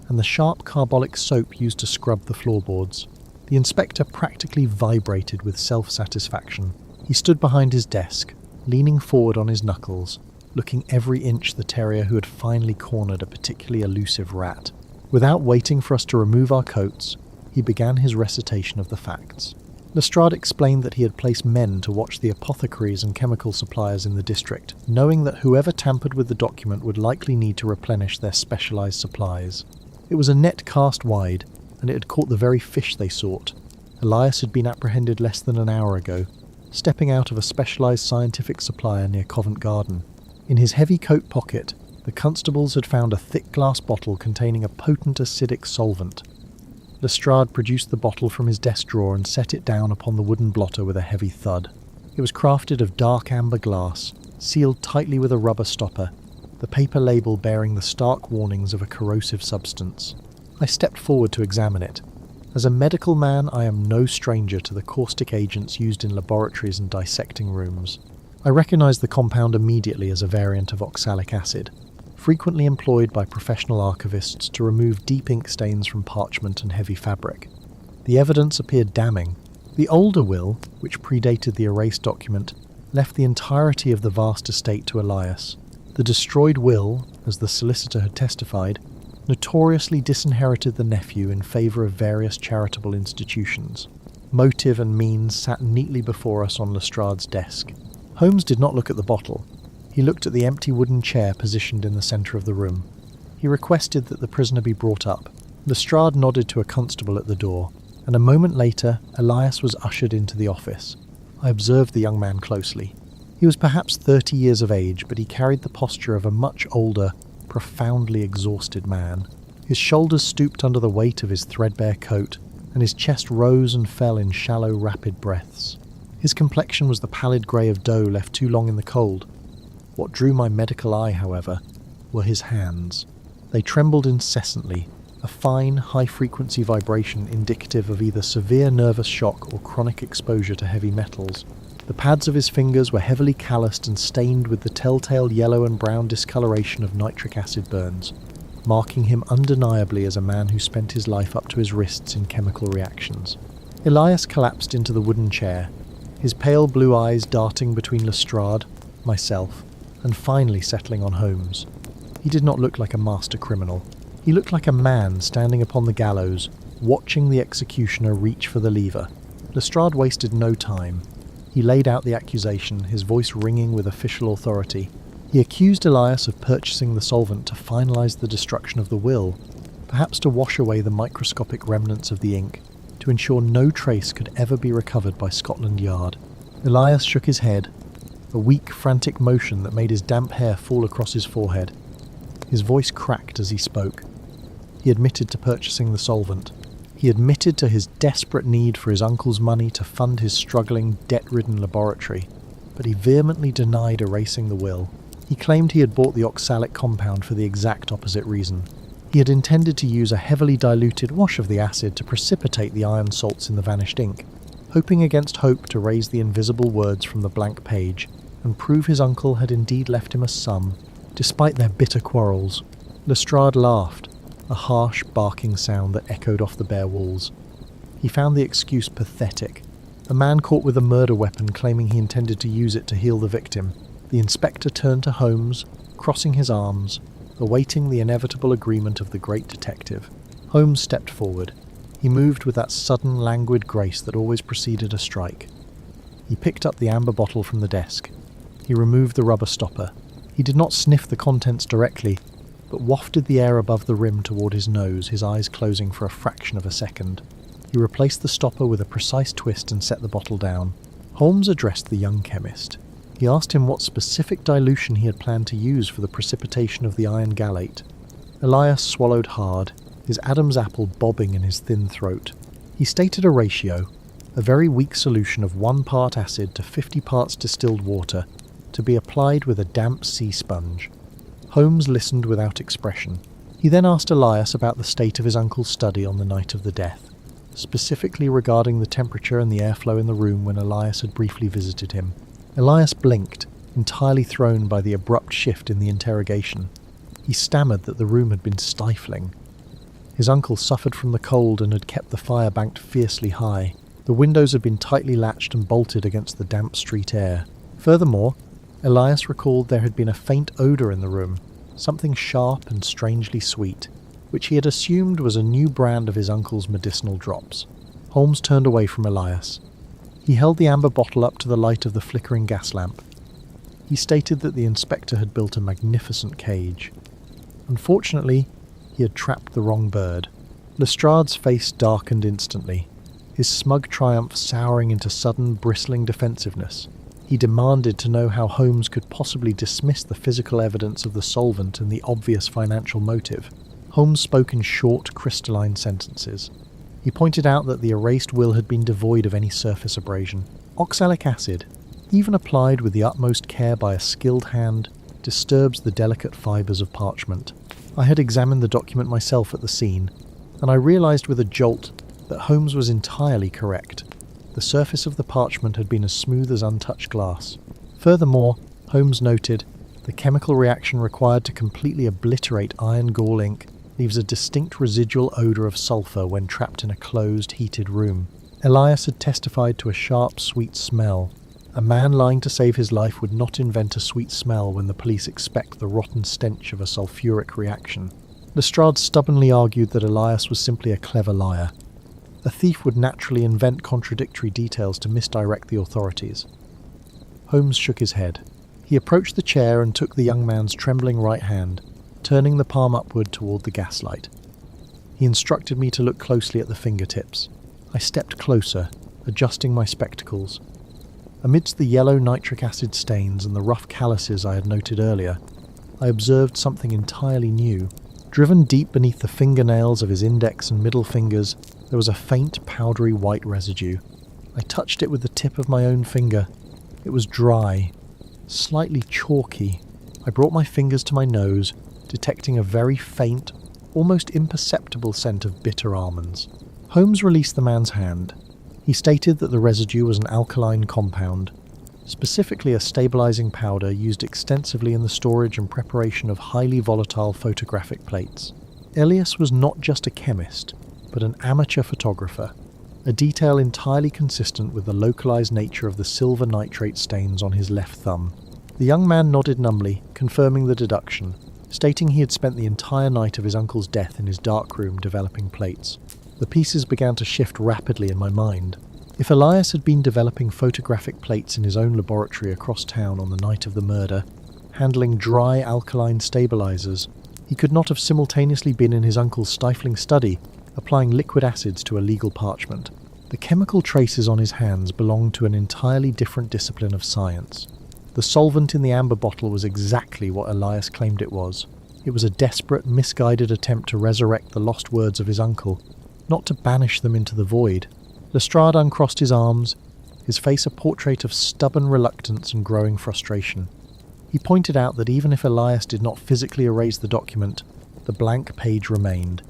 and the sharp carbolic soap used to scrub the floorboards. The inspector practically vibrated with self-satisfaction. He stood behind his desk, leaning forward on his knuckles, looking every inch the terrier who had finally cornered a particularly elusive rat. Without waiting for us to remove our coats, he began his recitation of the facts. Lestrade explained that he had placed men to watch the apothecaries and chemical suppliers in the district, knowing that whoever tampered with the document would likely need to replenish their specialised supplies. It was a net cast wide, and it had caught the very fish they sought. Elias had been apprehended less than an hour ago, stepping out of a specialised scientific supplier near Covent Garden. In his heavy coat pocket, the constables had found a thick glass bottle containing a potent acidic solvent. Lestrade produced the bottle from his desk drawer and set it down upon the wooden blotter with a heavy thud. It was crafted of dark amber glass, sealed tightly with a rubber stopper, the paper label bearing the stark warnings of a corrosive substance. I stepped forward to examine it. As a medical man, I am no stranger to the caustic agents used in laboratories and dissecting rooms. I recognized the compound immediately as a variant of oxalic acid, frequently employed by professional archivists to remove deep ink stains from parchment and heavy fabric. The evidence appeared damning. The older will, which predated the erased document, left the entirety of the vast estate to Elias. The destroyed will, as the solicitor had testified, notoriously disinherited the nephew in favour of various charitable institutions. Motive and means sat neatly before us on Lestrade's desk. Holmes did not look at the bottle. He looked at the empty wooden chair positioned in the centre of the room. He requested that the prisoner be brought up. Lestrade nodded to a constable at the door, and a moment later Elias was ushered into the office. I observed the young man closely. He was perhaps 30 years of age, but he carried the posture of a much older, profoundly exhausted man. His shoulders stooped under the weight of his threadbare coat, and his chest rose and fell in shallow, rapid breaths. His complexion was the pallid grey of dough left too long in the cold. What drew my medical eye, however, were his hands. They trembled incessantly, a fine, high-frequency vibration indicative of either severe nervous shock or chronic exposure to heavy metals. The pads of his fingers were heavily calloused and stained with the telltale yellow and brown discoloration of nitric acid burns, marking him undeniably as a man who spent his life up to his wrists in chemical reactions. Elias collapsed into the wooden chair, his pale blue eyes darting between Lestrade, myself, and finally settling on Holmes. He did not look like a master criminal. He looked like a man standing upon the gallows, watching the executioner reach for the lever. Lestrade wasted no time. He laid out the accusation, his voice ringing with official authority. He accused Elias of purchasing the solvent to finalise the destruction of the will, perhaps to wash away the microscopic remnants of the ink, to ensure no trace could ever be recovered by Scotland Yard. Elias shook his head, a weak, frantic motion that made his damp hair fall across his forehead. His voice cracked as he spoke. He admitted to purchasing the solvent. He admitted to his desperate need for his uncle's money to fund his struggling, debt-ridden laboratory, but he vehemently denied erasing the will. He claimed he had bought the oxalic compound for the exact opposite reason. He had intended to use a heavily diluted wash of the acid to precipitate the iron salts in the vanished ink, hoping against hope to raise the invisible words from the blank page and prove his uncle had indeed left him a sum, despite their bitter quarrels. Lestrade laughed, a harsh, barking sound that echoed off the bare walls. He found the excuse pathetic. A man caught with a murder weapon claiming he intended to use it to heal the victim. The inspector turned to Holmes, crossing his arms, awaiting the inevitable agreement of the great detective. Holmes stepped forward. He moved with that sudden, languid grace that always preceded a strike. He picked up the amber bottle from the desk. He removed the rubber stopper. He did not sniff the contents directly, but wafted the air above the rim toward his nose, his eyes closing for a fraction of a second. He replaced the stopper with a precise twist and set the bottle down. Holmes addressed the young chemist. He asked him what specific dilution he had planned to use for the precipitation of the iron gallate. Elias swallowed hard, his Adam's apple bobbing in his thin throat. He stated a ratio, a very weak solution of 1 part acid to 50 parts distilled water, to be applied with a damp sea sponge. Holmes listened without expression. He then asked Elias about the state of his uncle's study on the night of the death, specifically regarding the temperature and the airflow in the room when Elias had briefly visited him. Elias blinked, entirely thrown by the abrupt shift in the interrogation. He stammered that the room had been stifling. His uncle suffered from the cold and had kept the fire banked fiercely high. The windows had been tightly latched and bolted against the damp street air. Furthermore, Elias recalled there had been a faint odour in the room, something sharp and strangely sweet, which he had assumed was a new brand of his uncle's medicinal drops. Holmes turned away from Elias. He held the amber bottle up to the light of the flickering gas lamp. He stated that the inspector had built a magnificent cage. Unfortunately, he had trapped the wrong bird. Lestrade's face darkened instantly, his smug triumph souring into sudden, bristling defensiveness. He demanded to know how Holmes could possibly dismiss the physical evidence of the solvent and the obvious financial motive. Holmes spoke in short, crystalline sentences. He pointed out that the erased will had been devoid of any surface abrasion. Oxalic acid, even applied with the utmost care by a skilled hand, disturbs the delicate fibres of parchment. I had examined the document myself at the scene, and I realised with a jolt that Holmes was entirely correct. The surface of the parchment had been as smooth as untouched glass. Furthermore, Holmes noted, the chemical reaction required to completely obliterate iron gall ink leaves a distinct residual odour of sulphur when trapped in a closed, heated room. Elias had testified to a sharp, sweet smell. A man lying to save his life would not invent a sweet smell when the police expect the rotten stench of a sulphuric reaction. Lestrade stubbornly argued that Elias was simply a clever liar. A thief would naturally invent contradictory details to misdirect the authorities. Holmes shook his head. He approached the chair and took the young man's trembling right hand, turning the palm upward toward the gaslight. He instructed me to look closely at the fingertips. I stepped closer, adjusting my spectacles. Amidst the yellow nitric acid stains and the rough calluses I had noted earlier, I observed something entirely new. Driven deep beneath the fingernails of his index and middle fingers, there was a faint, powdery white residue. I touched it with the tip of my own finger. It was dry, slightly chalky. I brought my fingers to my nose, detecting a very faint, almost imperceptible scent of bitter almonds. Holmes released the man's hand. He stated that the residue was an alkaline compound, specifically a stabilizing powder used extensively in the storage and preparation of highly volatile photographic plates. Elias was not just a chemist, but an amateur photographer, a detail entirely consistent with the localized nature of the silver nitrate stains on his left thumb. The young man nodded numbly, confirming the deduction, stating he had spent the entire night of his uncle's death in his darkroom developing plates. The pieces began to shift rapidly in my mind. If Elias had been developing photographic plates in his own laboratory across town on the night of the murder, handling dry alkaline stabilizers, he could not have simultaneously been in his uncle's stifling study, applying liquid acids to a legal parchment. The chemical traces on his hands belonged to an entirely different discipline of science. The solvent in the amber bottle was exactly what Elias claimed it was. It was a desperate, misguided attempt to resurrect the lost words of his uncle, not to banish them into the void. Lestrade uncrossed his arms, his face a portrait of stubborn reluctance and growing frustration. He pointed out that even if Elias did not physically erase the document, the blank page remained.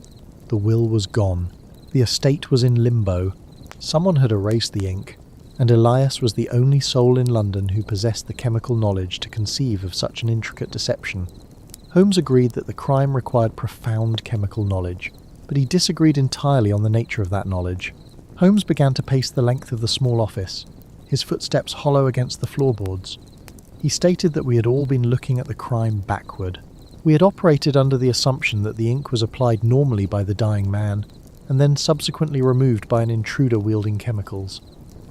The will was gone. The estate was in limbo. Someone had erased the ink, and Elias was the only soul in London who possessed the chemical knowledge to conceive of such an intricate deception. Holmes agreed that the crime required profound chemical knowledge, but he disagreed entirely on the nature of that knowledge. Holmes began to pace the length of the small office, his footsteps hollow against the floorboards. He stated that we had all been looking at the crime backward. We had operated under the assumption that the ink was applied normally by the dying man, and then subsequently removed by an intruder wielding chemicals.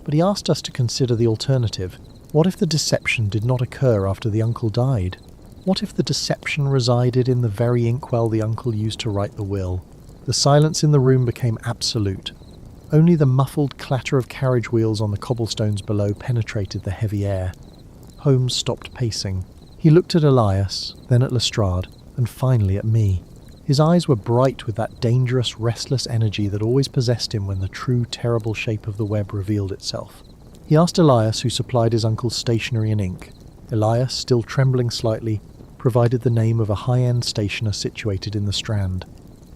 But he asked us to consider the alternative. What if the deception did not occur after the uncle died? What if the deception resided in the very inkwell the uncle used to write the will? The silence in the room became absolute. Only the muffled clatter of carriage wheels on the cobblestones below penetrated the heavy air. Holmes stopped pacing. He looked at Elias, then at Lestrade, and finally at me. His eyes were bright with that dangerous, restless energy that always possessed him when the true, terrible shape of the web revealed itself. He asked Elias, who supplied his uncle's stationery and ink. Elias, still trembling slightly, provided the name of a high-end stationer situated in the Strand.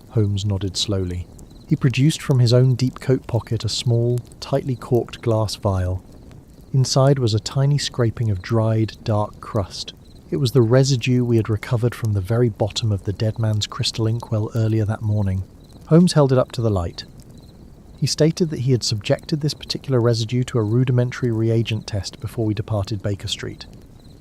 Holmes nodded slowly. He produced from his own deep coat pocket a small, tightly corked glass vial. Inside was a tiny scraping of dried, dark crust. It was the residue we had recovered from the very bottom of the dead man's crystal inkwell earlier that morning. Holmes held it up to the light. He stated that he had subjected this particular residue to a rudimentary reagent test before we departed Baker Street.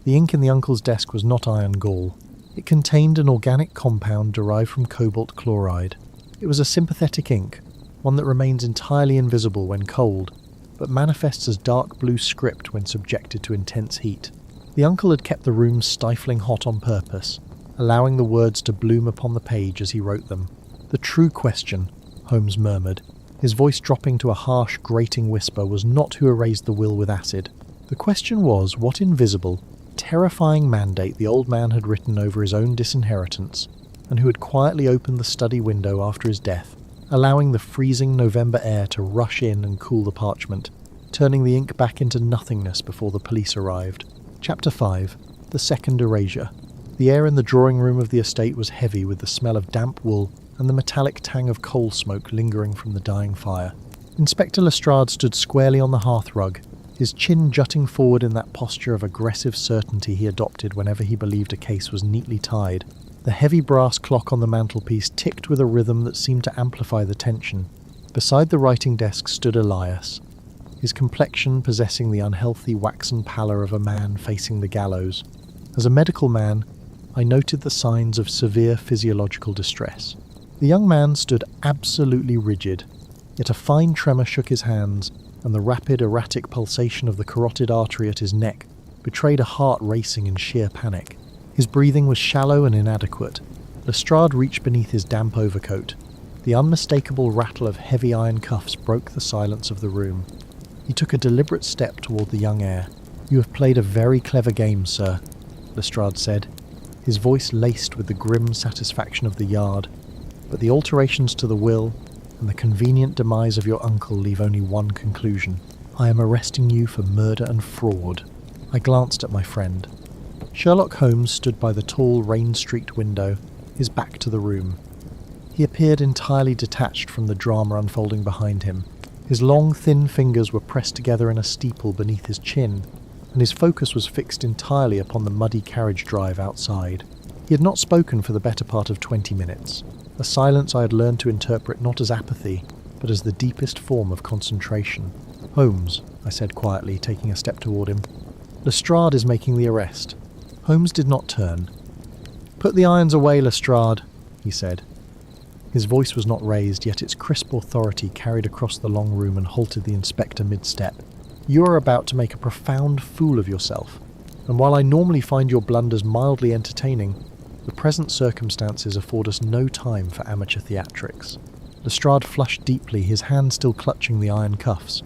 The ink in the uncle's desk was not iron gall. It contained an organic compound derived from cobalt chloride. It was a sympathetic ink, one that remains entirely invisible when cold, but manifests as dark blue script when subjected to intense heat. The uncle had kept the room stifling hot on purpose, allowing the words to bloom upon the page as he wrote them. The true question, Holmes murmured, his voice dropping to a harsh, grating whisper, was not who erased the will with acid. The question was what invisible, terrifying mandate the old man had written over his own disinheritance, and who had quietly opened the study window after his death, allowing the freezing November air to rush in and cool the parchment, turning the ink back into nothingness before the police arrived. Chapter 5. The Second Erasure. The air in the drawing room of the estate was heavy with the smell of damp wool and the metallic tang of coal smoke lingering from the dying fire. Inspector Lestrade stood squarely on the hearthrug, his chin jutting forward in that posture of aggressive certainty he adopted whenever he believed a case was neatly tied. The heavy brass clock on the mantelpiece ticked with a rhythm that seemed to amplify the tension. Beside the writing desk stood Elias, his complexion possessing the unhealthy waxen pallor of a man facing the gallows. As a medical man, I noted the signs of severe physiological distress. The young man stood absolutely rigid, yet a fine tremor shook his hands, and the rapid, erratic pulsation of the carotid artery at his neck betrayed a heart racing in sheer panic. His breathing was shallow and inadequate. Lestrade reached beneath his damp overcoat. The unmistakable rattle of heavy iron cuffs broke the silence of the room. He took a deliberate step toward the young heir. "You have played a very clever game, sir," Lestrade said, his voice laced with the grim satisfaction of the yard. "But the alterations to the will and the convenient demise of your uncle leave only one conclusion. I am arresting you for murder and fraud." I glanced at my friend. Sherlock Holmes stood by the tall, rain-streaked window, his back to the room. He appeared entirely detached from the drama unfolding behind him. His long, thin fingers were pressed together in a steeple beneath his chin, and his focus was fixed entirely upon the muddy carriage drive outside. He had not spoken for the better part of 20 minutes, a silence I had learned to interpret not as apathy, but as the deepest form of concentration. "Holmes," I said quietly, taking a step toward him. "Lestrade is making the arrest." Holmes did not turn. "Put the irons away, Lestrade," he said. His voice was not raised, yet its crisp authority carried across the long room and halted the inspector mid-step. "You are about to make a profound fool of yourself, and while I normally find your blunders mildly entertaining, the present circumstances afford us no time for amateur theatrics." Lestrade flushed deeply, his hand still clutching the iron cuffs.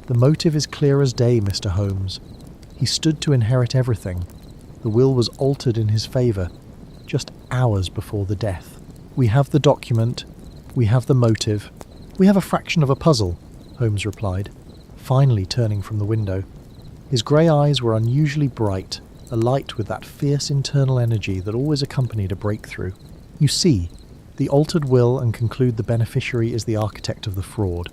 "The motive is clear as day, Mr. Holmes. He stood to inherit everything. The will was altered in his favour, just hours before the death. We have the document, we have the motive, we have a fraction of a puzzle," Holmes replied, finally turning from the window. His grey eyes were unusually bright, alight with that fierce internal energy that always accompanied a breakthrough. "You see, the altered will and conclude the beneficiary is the architect of the fraud.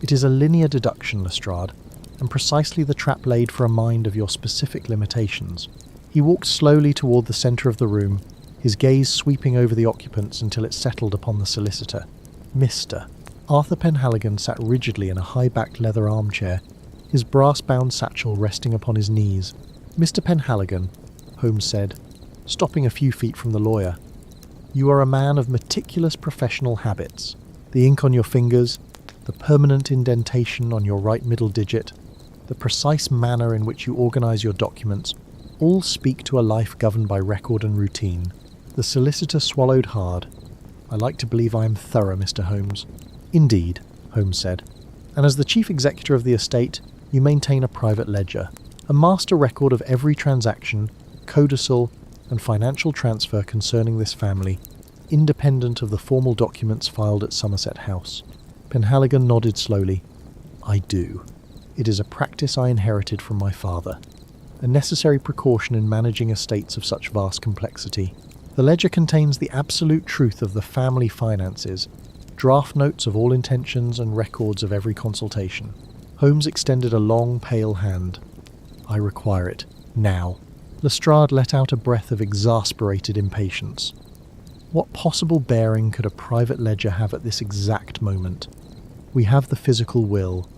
It is a linear deduction, Lestrade, and precisely the trap laid for a mind of your specific limitations." He walked slowly toward the centre of the room, his gaze sweeping over the occupants until it settled upon the solicitor. Mr. Arthur Penhaligon sat rigidly in a high-backed leather armchair, his brass-bound satchel resting upon his knees. "Mr. Penhaligon," Holmes said, stopping a few feet from the lawyer, "you are a man of meticulous professional habits. The ink on your fingers, the permanent indentation on your right middle digit, the precise manner in which you organise your documents, all speak to a life governed by record and routine." The solicitor swallowed hard. "I like to believe I am thorough, Mr. Holmes." "Indeed," Holmes said. "And as the chief executor of the estate, you maintain a private ledger, a master record of every transaction, codicil, and financial transfer concerning this family. independent of the formal documents filed at Somerset House. Penhaligon nodded slowly. I do. It is a practice I inherited from my father. A necessary precaution in managing estates of such vast complexity. The ledger contains the absolute truth of the family finances, draft notes of all intentions and records of every consultation. Holmes extended a long, pale hand. I require it. Now. Lestrade let out a breath of exasperated impatience. What possible bearing could a private ledger have at this exact moment? We have the physical will.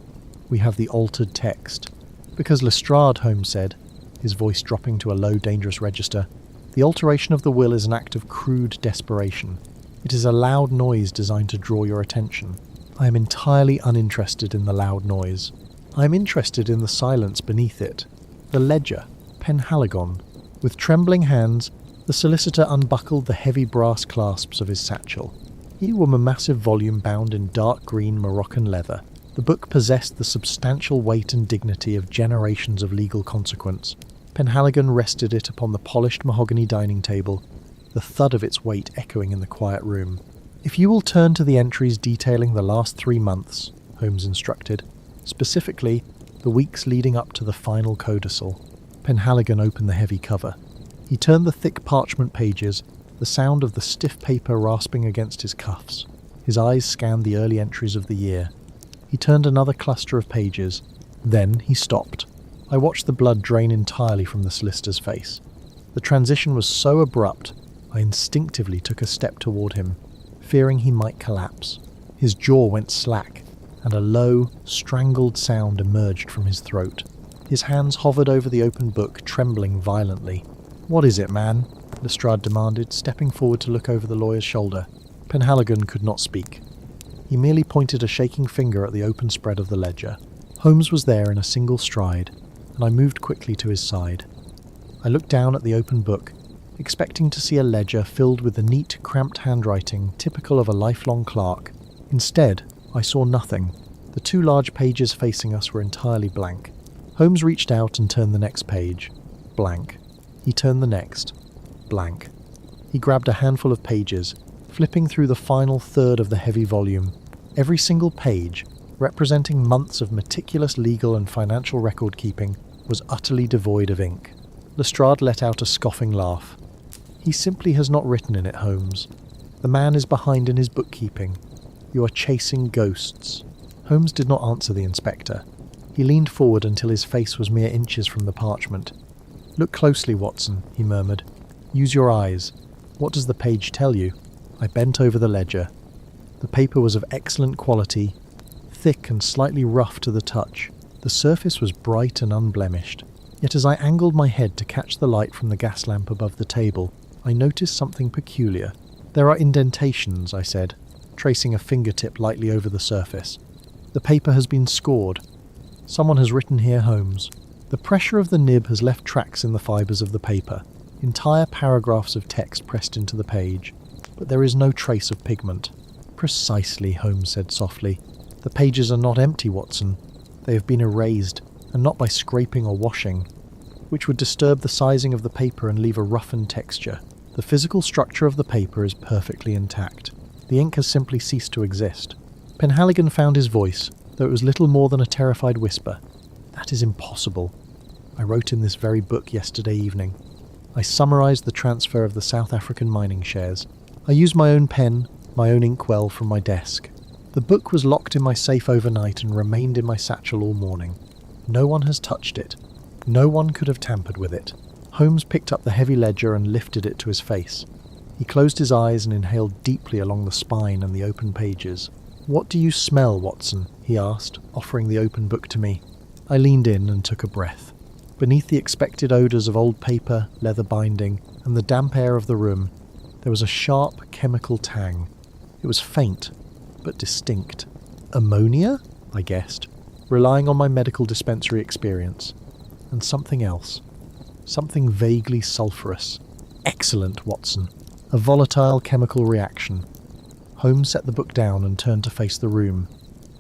We have the altered text. Because Lestrade, Holmes said, his voice dropping to a low, dangerous register, the alteration of the will is an act of crude desperation. It is a loud noise designed to draw your attention. I am entirely uninterested in the loud noise. I am interested in the silence beneath it. The ledger, Penhaligon. With trembling hands, the solicitor unbuckled the heavy brass clasps of his satchel. Here were a massive volume bound in dark green Moroccan leather. The book possessed the substantial weight and dignity of generations of legal consequence. Penhaligon rested it upon the polished mahogany dining table, the thud of its weight echoing in the quiet room. If you will turn to the entries detailing the last 3 months, Holmes instructed, specifically the weeks leading up to the final codicil. Penhaligon opened the heavy cover. He turned the thick parchment pages, the sound of the stiff paper rasping against his cuffs. His eyes scanned the early entries of the year. He turned another cluster of pages. Then he stopped. I watched the blood drain entirely from the solicitor's face. The transition was so abrupt, I instinctively took a step toward him, fearing he might collapse. His jaw went slack, and a low, strangled sound emerged from his throat. His hands hovered over the open book, trembling violently. "What is it, man?" Lestrade demanded, stepping forward to look over the lawyer's shoulder. Penhaligon could not speak. He merely pointed a shaking finger at the open spread of the ledger. Holmes was there in a single stride, and I moved quickly to his side. I looked down at the open book, expecting to see a ledger filled with the neat, cramped handwriting typical of a lifelong clerk. Instead, I saw nothing. The 2 large pages facing us were entirely blank. Holmes reached out and turned the next page. Blank. He turned the next. Blank. He grabbed a handful of pages, flipping through the final third of the heavy volume. Every single page, representing months of meticulous legal and financial record-keeping, was utterly devoid of ink. Lestrade let out a scoffing laugh. "He simply has not written in it, Holmes. The man is behind in his bookkeeping. You are chasing ghosts." Holmes did not answer the inspector. He leaned forward until his face was mere inches from the parchment. "Look closely, Watson," he murmured. "Use your eyes. What does the page tell you?" I bent over the ledger. The paper was of excellent quality, thick and slightly rough to the touch. The surface was bright and unblemished. Yet as I angled my head to catch the light from the gas lamp above the table, I noticed something peculiar. "There are indentations," I said, tracing a fingertip lightly over the surface. "The paper has been scored. Someone has written here, Holmes." The pressure of the nib has left tracks in the fibres of the paper, entire paragraphs of text pressed into the page, but there is no trace of pigment. "Precisely," Holmes said softly. "The pages are not empty, Watson. They have been erased, and not by scraping or washing, which would disturb the sizing of the paper and leave a roughened texture. The physical structure of the paper is perfectly intact. The ink has simply ceased to exist." Penhaligon found his voice, though it was little more than a terrified whisper. "That is impossible. I wrote in this very book yesterday evening. I summarised the transfer of the South African mining shares. I used my own pen, my own inkwell from my desk. The book was locked in my safe overnight and remained in my satchel all morning. No one has touched it. No one could have tampered with it." Holmes picked up the heavy ledger and lifted it to his face. He closed his eyes and inhaled deeply along the spine and the open pages. "What do you smell, Watson?" he asked, offering the open book to me. I leaned in and took a breath. Beneath the expected odours of old paper, leather binding, and the damp air of the room, there was a sharp chemical tang. It was faint, but distinct. "Ammonia?" I guessed, relying on my medical dispensary experience. And something else. Something vaguely sulphurous. "Excellent, Watson. A volatile chemical reaction." Holmes set the book down and turned to face the room.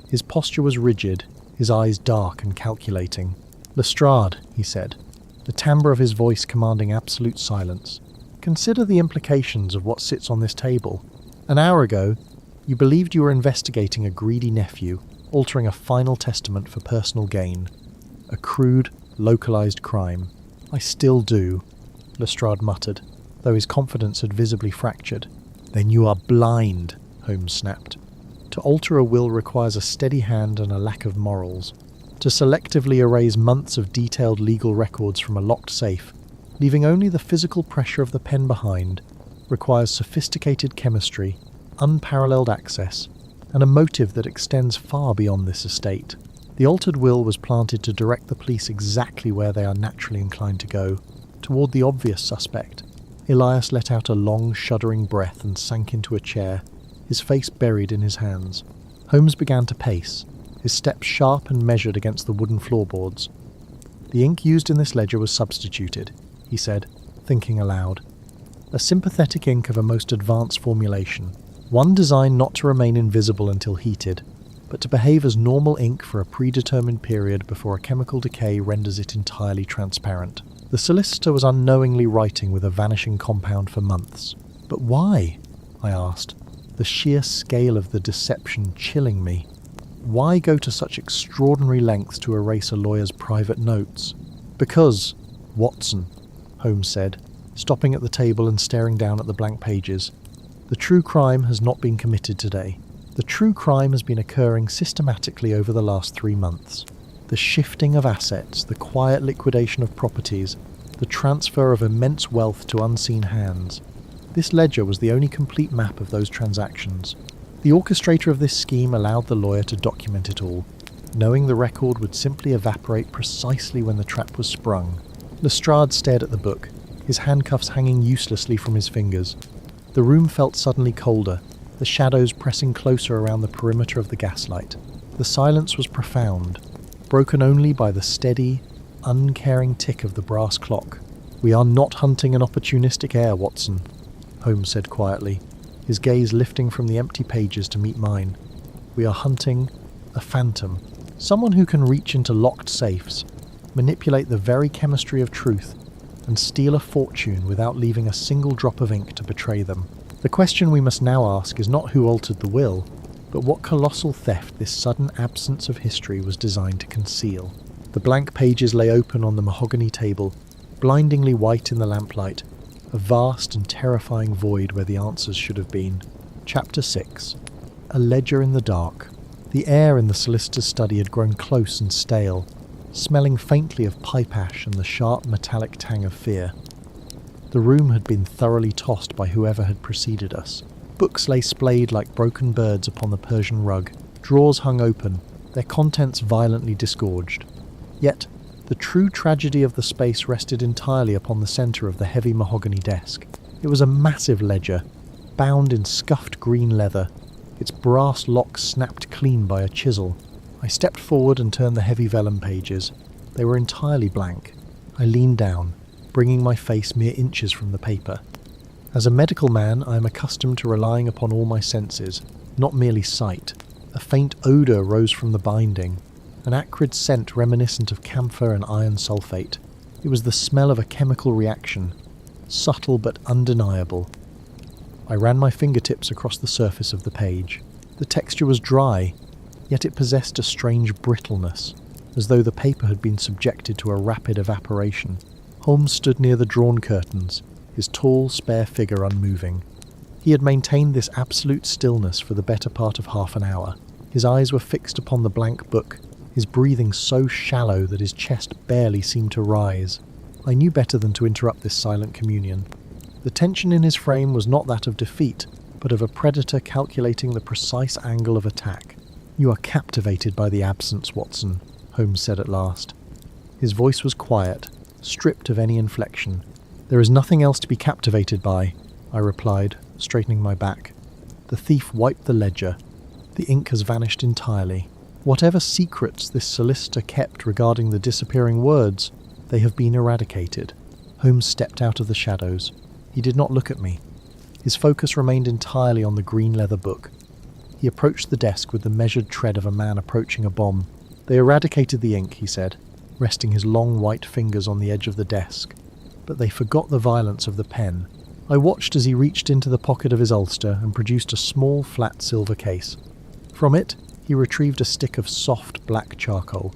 His posture was rigid, his eyes dark and calculating. "Lestrade," he said, the timbre of his voice commanding absolute silence. Consider the implications of what sits on this table. An hour ago, you believed you were investigating a greedy nephew, altering a final testament for personal gain. A crude, localized crime. I still do, Lestrade muttered, though his confidence had visibly fractured. Then you are blind, Holmes snapped. To alter a will requires a steady hand and a lack of morals. To selectively erase months of detailed legal records from a locked safe, leaving only the physical pressure of the pen behind, requires sophisticated chemistry, unparalleled access, and a motive that extends far beyond this estate. The altered will was planted to direct the police exactly where they are naturally inclined to go, toward the obvious suspect. Elias let out a long, shuddering breath and sank into a chair, his face buried in his hands. Holmes began to pace, his steps sharp and measured against the wooden floorboards. The ink used in this ledger was substituted, he said, thinking aloud. A sympathetic ink of a most advanced formulation, one designed not to remain invisible until heated, but to behave as normal ink for a predetermined period before a chemical decay renders it entirely transparent. The solicitor was unknowingly writing with a vanishing compound for months. But why? I asked, the sheer scale of the deception chilling me. Why go to such extraordinary lengths to erase a lawyer's private notes? Because, Watson, Holmes said, stopping at the table and staring down at the blank pages, the true crime has not been committed today. The true crime has been occurring systematically over the last 3 months. The shifting of assets, the quiet liquidation of properties, the transfer of immense wealth to unseen hands. This ledger was the only complete map of those transactions. The orchestrator of this scheme allowed the lawyer to document it all, knowing the record would simply evaporate precisely when the trap was sprung. Lestrade stared at the book, his handcuffs hanging uselessly from his fingers. The room felt suddenly colder, the shadows pressing closer around the perimeter of the gaslight. The silence was profound, broken only by the steady, uncaring tick of the brass clock. "We are not hunting an opportunistic heir, Watson," Holmes said quietly, his gaze lifting from the empty pages to meet mine. "We are hunting a phantom, someone who can reach into locked safes, manipulate the very chemistry of truth, and steal a fortune without leaving a single drop of ink to betray them. The question we must now ask is not who altered the will, but what colossal theft this sudden absence of history was designed to conceal." The blank pages lay open on the mahogany table, blindingly white in the lamplight, a vast and terrifying void where the answers should have been. Chapter 6. A ledger in the dark. The air in the solicitor's study had grown close and stale, smelling faintly of pipe ash and the sharp metallic tang of fear. The room had been thoroughly tossed by whoever had preceded us. Books lay splayed like broken birds upon the Persian rug, drawers hung open, their contents violently disgorged. Yet, the true tragedy of the space rested entirely upon the centre of the heavy mahogany desk. It was a massive ledger, bound in scuffed green leather, its brass lock snapped clean by a chisel. I stepped forward and turned the heavy vellum pages. They were entirely blank. I leaned down, bringing my face mere inches from the paper. As a medical man, I am accustomed to relying upon all my senses, not merely sight. A faint odour rose from the binding, an acrid scent reminiscent of camphor and iron sulfate. It was the smell of a chemical reaction, subtle but undeniable. I ran my fingertips across the surface of the page. The texture was dry, yet it possessed a strange brittleness, as though the paper had been subjected to a rapid evaporation. Holmes stood near the drawn curtains, his tall, spare figure unmoving. He had maintained this absolute stillness for the better part of half an hour. His eyes were fixed upon the blank book, his breathing so shallow that his chest barely seemed to rise. I knew better than to interrupt this silent communion. The tension in his frame was not that of defeat, but of a predator calculating the precise angle of attack. "You are captivated by the absence, Watson," Holmes said at last. His voice was quiet, stripped of any inflection. "There is nothing else to be captivated by," I replied, straightening my back. The thief wiped the ledger. The ink has vanished entirely. Whatever secrets this solicitor kept regarding the disappearing words, they have been eradicated. Holmes stepped out of the shadows. He did not look at me. His focus remained entirely on the green leather book. He approached the desk with the measured tread of a man approaching a bomb. "They eradicated the ink," he said, resting his long white fingers on the edge of the desk. "But they forgot the violence of the pen. I watched as he reached into the pocket of his ulster and produced a small, flat silver case. From it, he retrieved a stick of soft black charcoal.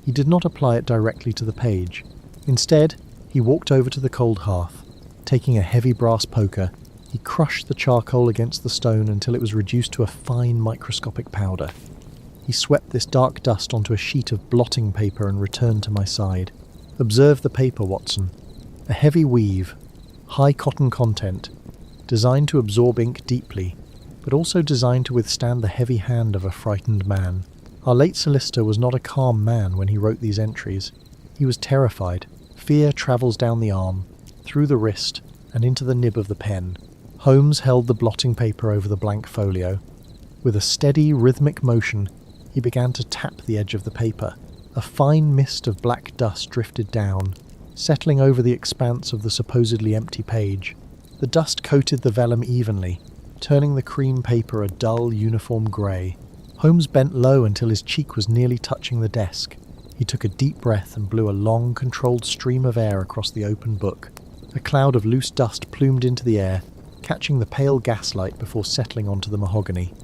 He did not apply it directly to the page. Instead, he walked over to the cold hearth. Taking a heavy brass poker, he crushed the charcoal against the stone until it was reduced to a fine microscopic powder. He swept this dark dust onto a sheet of blotting paper and returned to my side. "Observe the paper, Watson. A heavy weave, high cotton content, designed to absorb ink deeply, but also designed to withstand the heavy hand of a frightened man. Our late solicitor was not a calm man when he wrote these entries. He was terrified. Fear travels down the arm, through the wrist, and into the nib of the pen." Holmes held the blotting paper over the blank folio. With a steady, rhythmic motion, he began to tap the edge of the paper. A fine mist of black dust drifted down, settling over the expanse of the supposedly empty page. The dust coated the vellum evenly, turning the cream paper a dull, uniform grey. Holmes bent low until his cheek was nearly touching the desk. He took a deep breath and blew a long, controlled stream of air across the open book. A cloud of loose dust plumed into the air, catching the pale gaslight before settling onto the mahogany.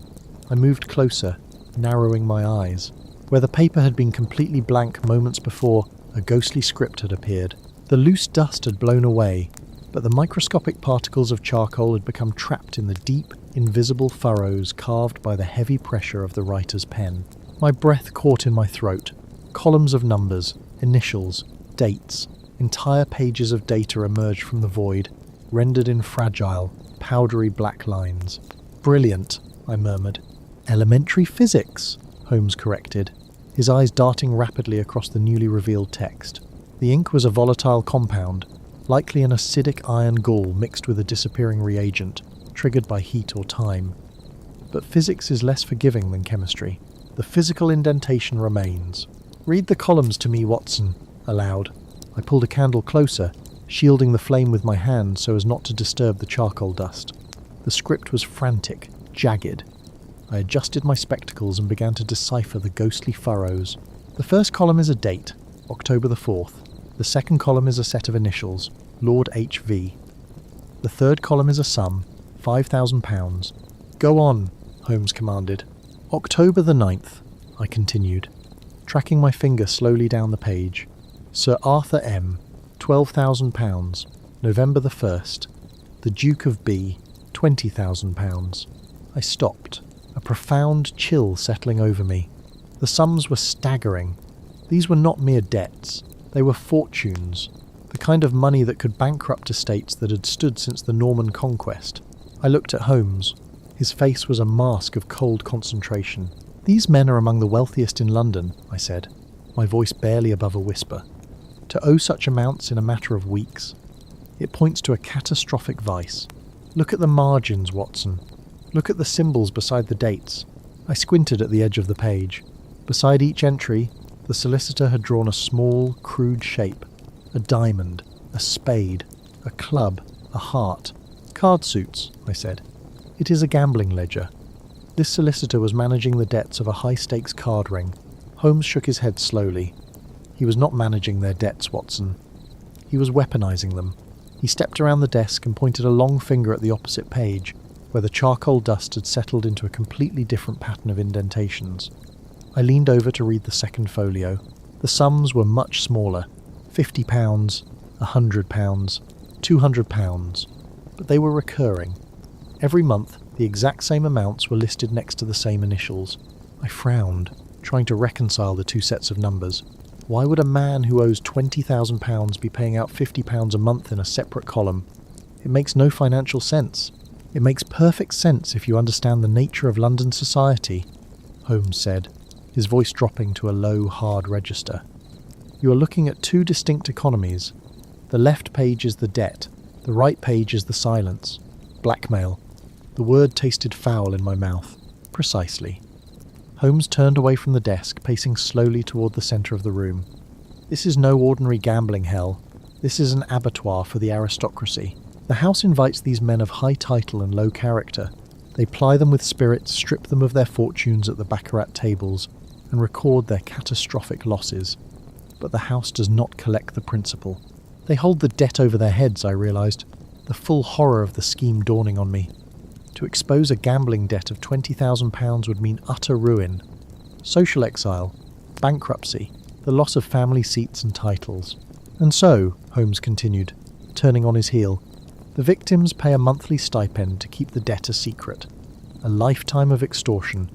I moved closer, narrowing my eyes. Where the paper had been completely blank moments before, a ghostly script had appeared. The loose dust had blown away, but the microscopic particles of charcoal had become trapped in the deep, invisible furrows carved by the heavy pressure of the writer's pen. My breath caught in my throat. Columns of numbers, initials, dates, entire pages of data emerged from the void, rendered in fragile, powdery black lines. "Brilliant," I murmured. "Elementary physics," Holmes corrected, his eyes darting rapidly across the newly revealed text. The ink was a volatile compound, likely an acidic iron gall mixed with a disappearing reagent, triggered by heat or time. But physics is less forgiving than chemistry. The physical indentation remains. "Read the columns to me, Watson," aloud. I pulled a candle closer, shielding the flame with my hand so as not to disturb the charcoal dust. The script was frantic, jagged. I adjusted my spectacles and began to decipher the ghostly furrows. The first column is a date, October the 4th. The second column is a set of initials, Lord H.V. The third column is a sum, £5,000. "Go on," Holmes commanded. "October the 9th, I continued, tracking my finger slowly down the page. "Sir Arthur M., £12,000. November the 1st. The Duke of B., £20,000. I stopped, a profound chill settling over me. The sums were staggering. These were not mere debts. They were fortunes, the kind of money that could bankrupt estates that had stood since the Norman conquest. I looked at Holmes. His face was a mask of cold concentration. "These men are among the wealthiest in London," I said, my voice barely above a whisper. "To owe such amounts in a matter of weeks, it points to a catastrophic vice. Look at the margins, Watson. Look at the symbols beside the dates." I squinted at the edge of the page. Beside each entry, the solicitor had drawn a small, crude shape. A diamond, a spade, a club, a heart. "Card suits," I said. "It is a gambling ledger." This solicitor was managing the debts of a high-stakes card ring. Holmes shook his head slowly. He was not managing their debts, Watson. He was weaponizing them. He stepped around the desk and pointed a long finger at the opposite page, where the charcoal dust had settled into a completely different pattern of indentations. I leaned over to read the second folio. The sums were much smaller, £50, £100, £200, but they were recurring. Every month, the exact same amounts were listed next to the same initials. I frowned, trying to reconcile the two sets of numbers. Why would a man who owes £20,000 be paying out £50 a month in a separate column? It makes no financial sense. It makes perfect sense if you understand the nature of London society, Holmes said, his voice dropping to a low, hard register. You are looking at two distinct economies. The left page is the debt, the right page is the silence. Blackmail. The word tasted foul in my mouth. Precisely. Holmes turned away from the desk, pacing slowly toward the centre of the room. "This is no ordinary gambling hell. This is an abattoir for the aristocracy. The house invites these men of high title and low character. They ply them with spirits, strip them of their fortunes at the baccarat tables, and record their catastrophic losses. But the house does not collect the principal. They hold the debt over their heads, I realised. the full horror of the scheme dawning on me. To expose a gambling debt of £20,000 would mean utter ruin, social exile, bankruptcy, the loss of family seats and titles. And so, Holmes continued, turning on his heel, the victims pay a monthly stipend to keep the debt a secret. A lifetime of extortion.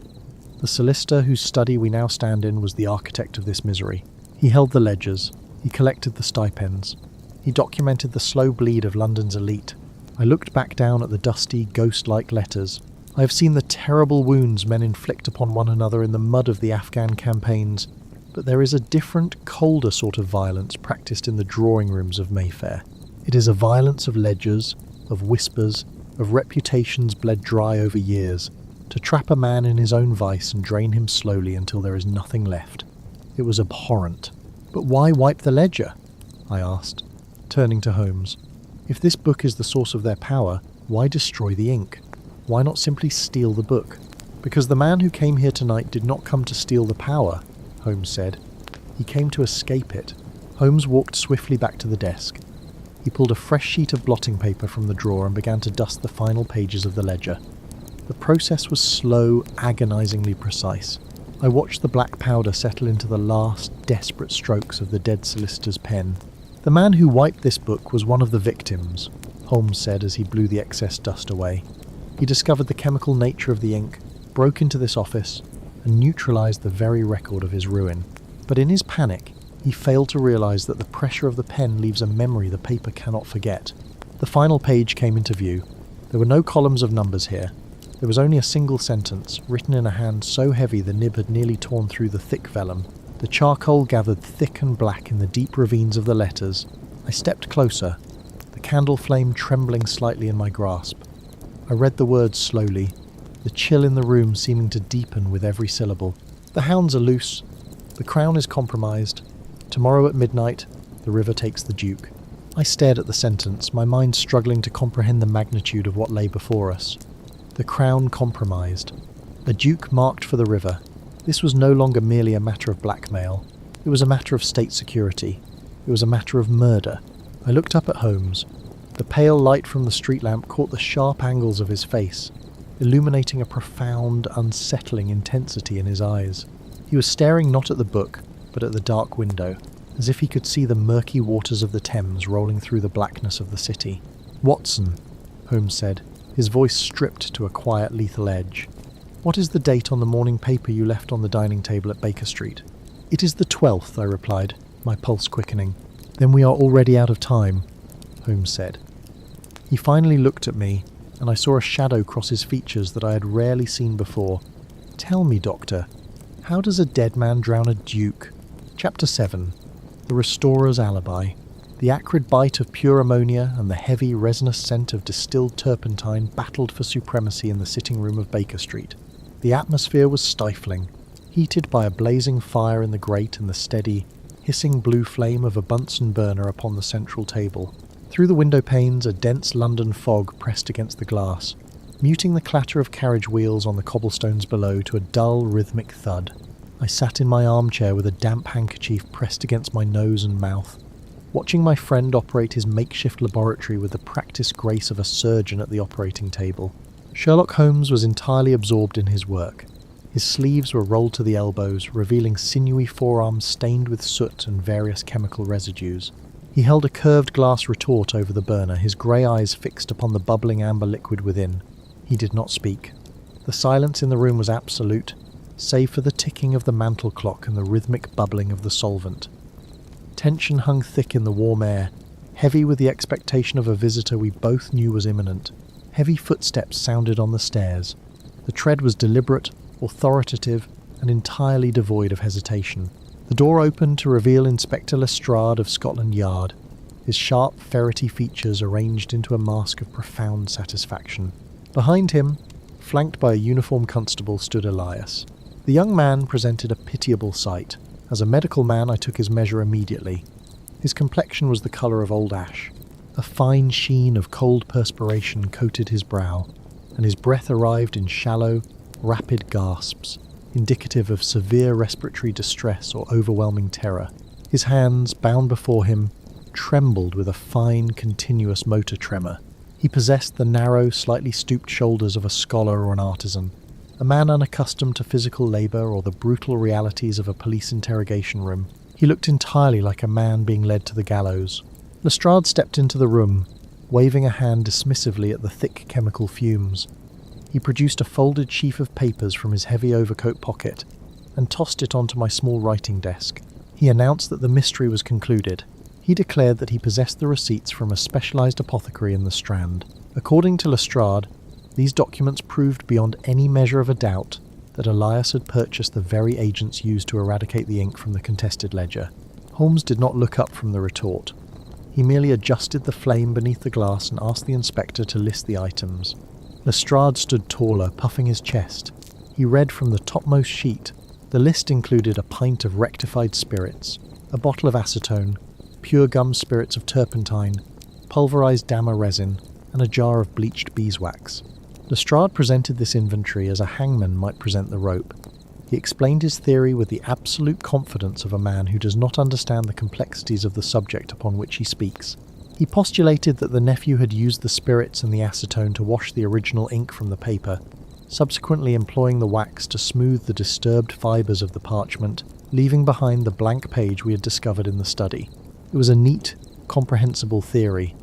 The solicitor whose study we now stand in was the architect of this misery. He held the ledgers. He collected the stipends. He documented the slow bleed of London's elite. I looked back down at the dusty, ghost-like letters. I have seen the terrible wounds men inflict upon one another in the mud of the Afghan campaigns, but there is a different, colder sort of violence practiced in the drawing rooms of Mayfair. It is a violence of ledgers, of whispers, of reputations bled dry over years, to trap a man in his own vice and drain him slowly until there is nothing left. It was abhorrent. But why wipe the ledger? I asked, turning to Holmes. If this book is the source of their power, why destroy the ink? Why not simply steal the book? Because the man who came here tonight did not come to steal the power, Holmes said. He came to escape it. Holmes walked swiftly back to the desk. He pulled a fresh sheet of blotting paper from the drawer and began to dust the final pages of the ledger. The process was slow, agonizingly precise. I watched the black powder settle into the last, desperate strokes of the dead solicitor's pen. The man who wiped this book was one of the victims, Holmes said as he blew the excess dust away. He discovered the chemical nature of the ink, broke into this office, and neutralized the very record of his ruin. But in his panic, he failed to realize that the pressure of the pen leaves a memory the paper cannot forget. The final page came into view. There were no columns of numbers here. There was only a single sentence, written in a hand so heavy the nib had nearly torn through the thick vellum. The charcoal gathered thick and black in the deep ravines of the letters. I stepped closer, the candle flame trembling slightly in my grasp. I read the words slowly, the chill in the room seeming to deepen with every syllable. The hounds are loose. The crown is compromised. Tomorrow at midnight, the river takes the Duke. I stared at the sentence, my mind struggling to comprehend the magnitude of what lay before us. The crown compromised. A Duke marked for the river. This was no longer merely a matter of blackmail. It was a matter of state security. It was a matter of murder. I looked up at Holmes. The pale light from the street lamp caught the sharp angles of his face, illuminating a profound, unsettling intensity in his eyes. He was staring not at the book, but at the dark window, as if he could see the murky waters of the Thames rolling through the blackness of the city. "Watson," Holmes said, his voice stripped to a quiet, lethal edge. "What is the date on the morning paper you left on the dining table at Baker Street?" "It is the 12th, I replied, my pulse quickening. "Then we are already out of time," Holmes said. He finally looked at me, and I saw a shadow cross his features that I had rarely seen before. "Tell me, Doctor, how does a dead man drown a duke?" Chapter 7. The Restorer's Alibi. The acrid bite of pure ammonia and the heavy, resinous scent of distilled turpentine battled for supremacy in the sitting room of Baker Street. The atmosphere was stifling, heated by a blazing fire in the grate and the steady, hissing blue flame of a Bunsen burner upon the central table. Through the window panes, a dense London fog pressed against the glass, muting the clatter of carriage wheels on the cobblestones below to a dull, rhythmic thud. I sat in my armchair with a damp handkerchief pressed against my nose and mouth, watching my friend operate his makeshift laboratory with the practiced grace of a surgeon at the operating table. Sherlock Holmes was entirely absorbed in his work. His sleeves were rolled to the elbows, revealing sinewy forearms stained with soot and various chemical residues. He held a curved glass retort over the burner, his grey eyes fixed upon the bubbling amber liquid within. He did not speak. The silence in the room was absolute, save for the ticking of the mantel clock and the rhythmic bubbling of the solvent. Tension hung thick in the warm air, heavy with the expectation of a visitor we both knew was imminent. Heavy footsteps sounded on the stairs. The tread was deliberate, authoritative, and entirely devoid of hesitation. The door opened to reveal Inspector Lestrade of Scotland Yard, his sharp, ferrety features arranged into a mask of profound satisfaction. Behind him, flanked by a uniformed constable, stood Elias. The young man presented a pitiable sight. As a medical man, I took his measure immediately. His complexion was the colour of old ash. A fine sheen of cold perspiration coated his brow, and his breath arrived in shallow, rapid gasps, indicative of severe respiratory distress or overwhelming terror. His hands, bound before him, trembled with a fine, continuous motor tremor. He possessed the narrow, slightly stooped shoulders of a scholar or an artisan, a man unaccustomed to physical labour or the brutal realities of a police interrogation room. He looked entirely like a man being led to the gallows. Lestrade stepped into the room, waving a hand dismissively at the thick chemical fumes. He produced a folded sheaf of papers from his heavy overcoat pocket and tossed it onto my small writing desk. He announced that the mystery was concluded. He declared that he possessed the receipts from a specialised apothecary in the Strand. According to Lestrade, these documents proved beyond any measure of a doubt that Elias had purchased the very agents used to eradicate the ink from the contested ledger. Holmes did not look up from the retort. He merely adjusted the flame beneath the glass and asked the inspector to list the items. Lestrade stood taller, puffing his chest. He read from the topmost sheet. The list included a pint of rectified spirits, a bottle of acetone, pure gum spirits of turpentine, pulverized dammer resin, and a jar of bleached beeswax. Lestrade presented this inventory as a hangman might present the rope. He explained his theory with the absolute confidence of a man who does not understand the complexities of the subject upon which he speaks. He postulated that the nephew had used the spirits and the acetone to wash the original ink from the paper, subsequently employing the wax to smooth the disturbed fibres of the parchment, leaving behind the blank page we had discovered in the study. It was a neat, comprehensible theory.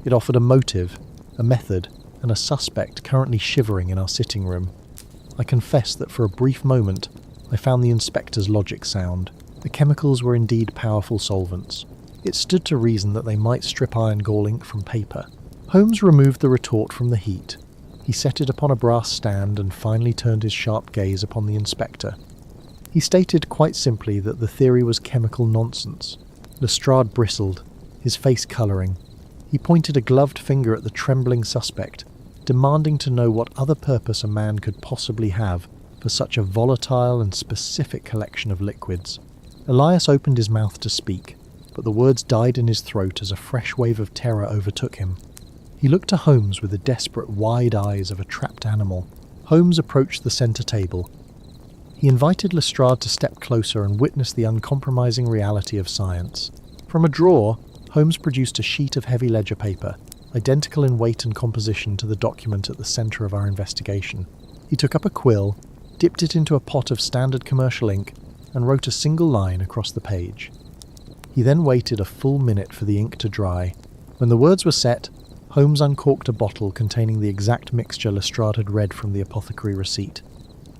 It offered a motive, a method, and a suspect currently shivering in our sitting room. I confess that for a brief moment I found the inspector's logic sound. The chemicals were indeed powerful solvents. It stood to reason that they might strip iron gall ink from paper. Holmes removed the retort from the heat. He set it upon a brass stand and finally turned his sharp gaze upon the inspector. He stated quite simply that the theory was chemical nonsense. Lestrade bristled, his face colouring. He pointed a gloved finger at the trembling suspect, demanding to know what other purpose a man could possibly have for such a volatile and specific collection of liquids. Elias opened his mouth to speak, but the words died in his throat as a fresh wave of terror overtook him. He looked to Holmes with the desperate wide eyes of a trapped animal. Holmes approached the centre table. He invited Lestrade to step closer and witness the uncompromising reality of science. From a drawer, Holmes produced a sheet of heavy ledger paper, identical in weight and composition to the document at the centre of our investigation. He took up a quill, dipped it into a pot of standard commercial ink, and wrote a single line across the page. He then waited a full minute for the ink to dry. When the words were set, Holmes uncorked a bottle containing the exact mixture Lestrade had read from the apothecary receipt.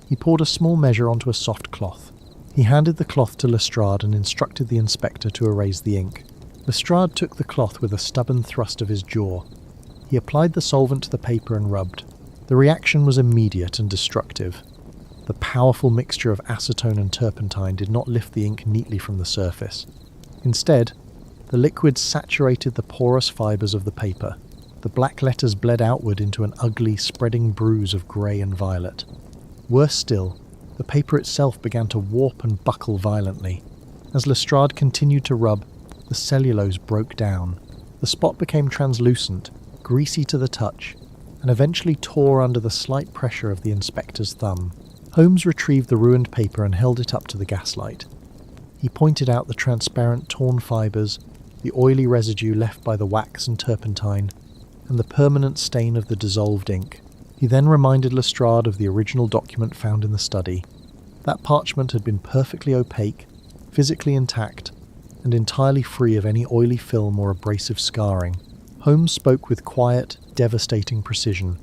He poured a small measure onto a soft cloth. He handed the cloth to Lestrade and instructed the inspector to erase the ink. Lestrade took the cloth with a stubborn thrust of his jaw. He applied the solvent to the paper and rubbed. The reaction was immediate and destructive. The powerful mixture of acetone and turpentine did not lift the ink neatly from the surface. Instead, the liquid saturated the porous fibres of the paper. The black letters bled outward into an ugly, spreading bruise of grey and violet. Worse still, the paper itself began to warp and buckle violently. As Lestrade continued to rub, the cellulose broke down. The spot became translucent, greasy to the touch, and eventually tore under the slight pressure of the inspector's thumb. Holmes retrieved the ruined paper and held it up to the gaslight. He pointed out the transparent torn fibres, the oily residue left by the wax and turpentine, and the permanent stain of the dissolved ink. He then reminded Lestrade of the original document found in the study. That parchment had been perfectly opaque, physically intact, and entirely free of any oily film or abrasive scarring. Holmes spoke with quiet, devastating precision.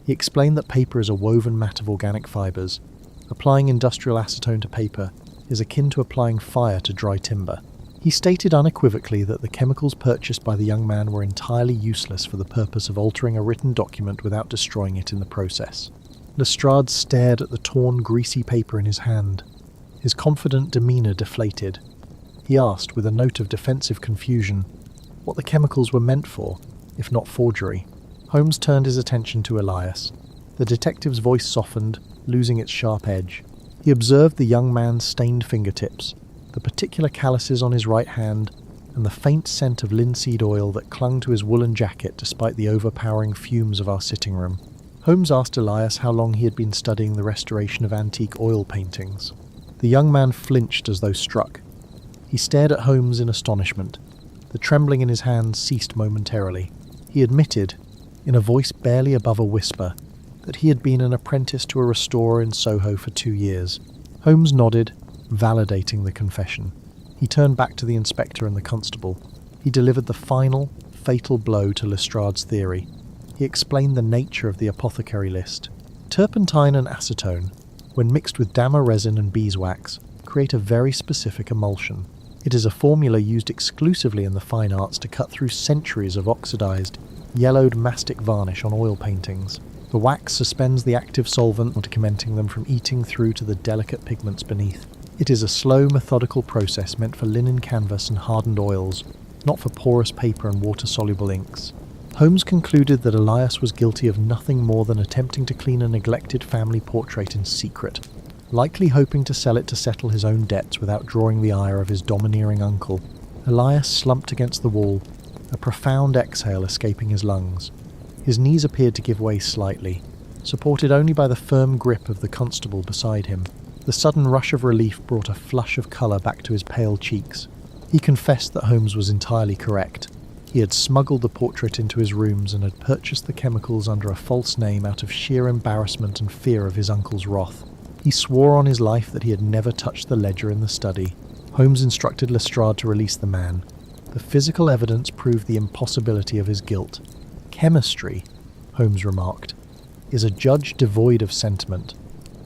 He explained that paper is a woven mat of organic fibres. Applying industrial acetone to paper is akin to applying fire to dry timber. He stated unequivocally that the chemicals purchased by the young man were entirely useless for the purpose of altering a written document without destroying it in the process. Lestrade stared at the torn, greasy paper in his hand. His confident demeanour deflated. He asked, with a note of defensive confusion, what the chemicals were meant for, if not forgery. Holmes turned his attention to Elias. The detective's voice softened, losing its sharp edge. He observed the young man's stained fingertips, the particular calluses on his right hand, and the faint scent of linseed oil that clung to his woolen jacket despite the overpowering fumes of our sitting room. Holmes asked Elias how long he had been studying the restoration of antique oil paintings. The young man flinched as though struck. He stared at Holmes in astonishment. The trembling in his hands ceased momentarily. He admitted, in a voice barely above a whisper, that he had been an apprentice to a restorer in Soho for 2 years. Holmes nodded, validating the confession. He turned back to the inspector and the constable. He delivered the final, fatal blow to Lestrade's theory. He explained the nature of the apothecary list. Turpentine and acetone, when mixed with dammer resin and beeswax, create a very specific emulsion. It is a formula used exclusively in the fine arts to cut through centuries of oxidized, yellowed mastic varnish on oil paintings. The wax suspends the active solvent, documenting them from eating through to the delicate pigments beneath. It is a slow, methodical process meant for linen canvas and hardened oils, not for porous paper and water-soluble inks. Holmes concluded that Elias was guilty of nothing more than attempting to clean a neglected family portrait in secret, likely hoping to sell it to settle his own debts without drawing the ire of his domineering uncle. Elias slumped against the wall, a profound exhale escaping his lungs. His knees appeared to give way slightly, supported only by the firm grip of the constable beside him. The sudden rush of relief brought a flush of colour back to his pale cheeks. He confessed that Holmes was entirely correct. He had smuggled the portrait into his rooms and had purchased the chemicals under a false name out of sheer embarrassment and fear of his uncle's wrath. He swore on his life that he had never touched the ledger in the study. Holmes instructed Lestrade to release the man. The physical evidence proved the impossibility of his guilt. Chemistry, Holmes remarked, is a judge devoid of sentiment,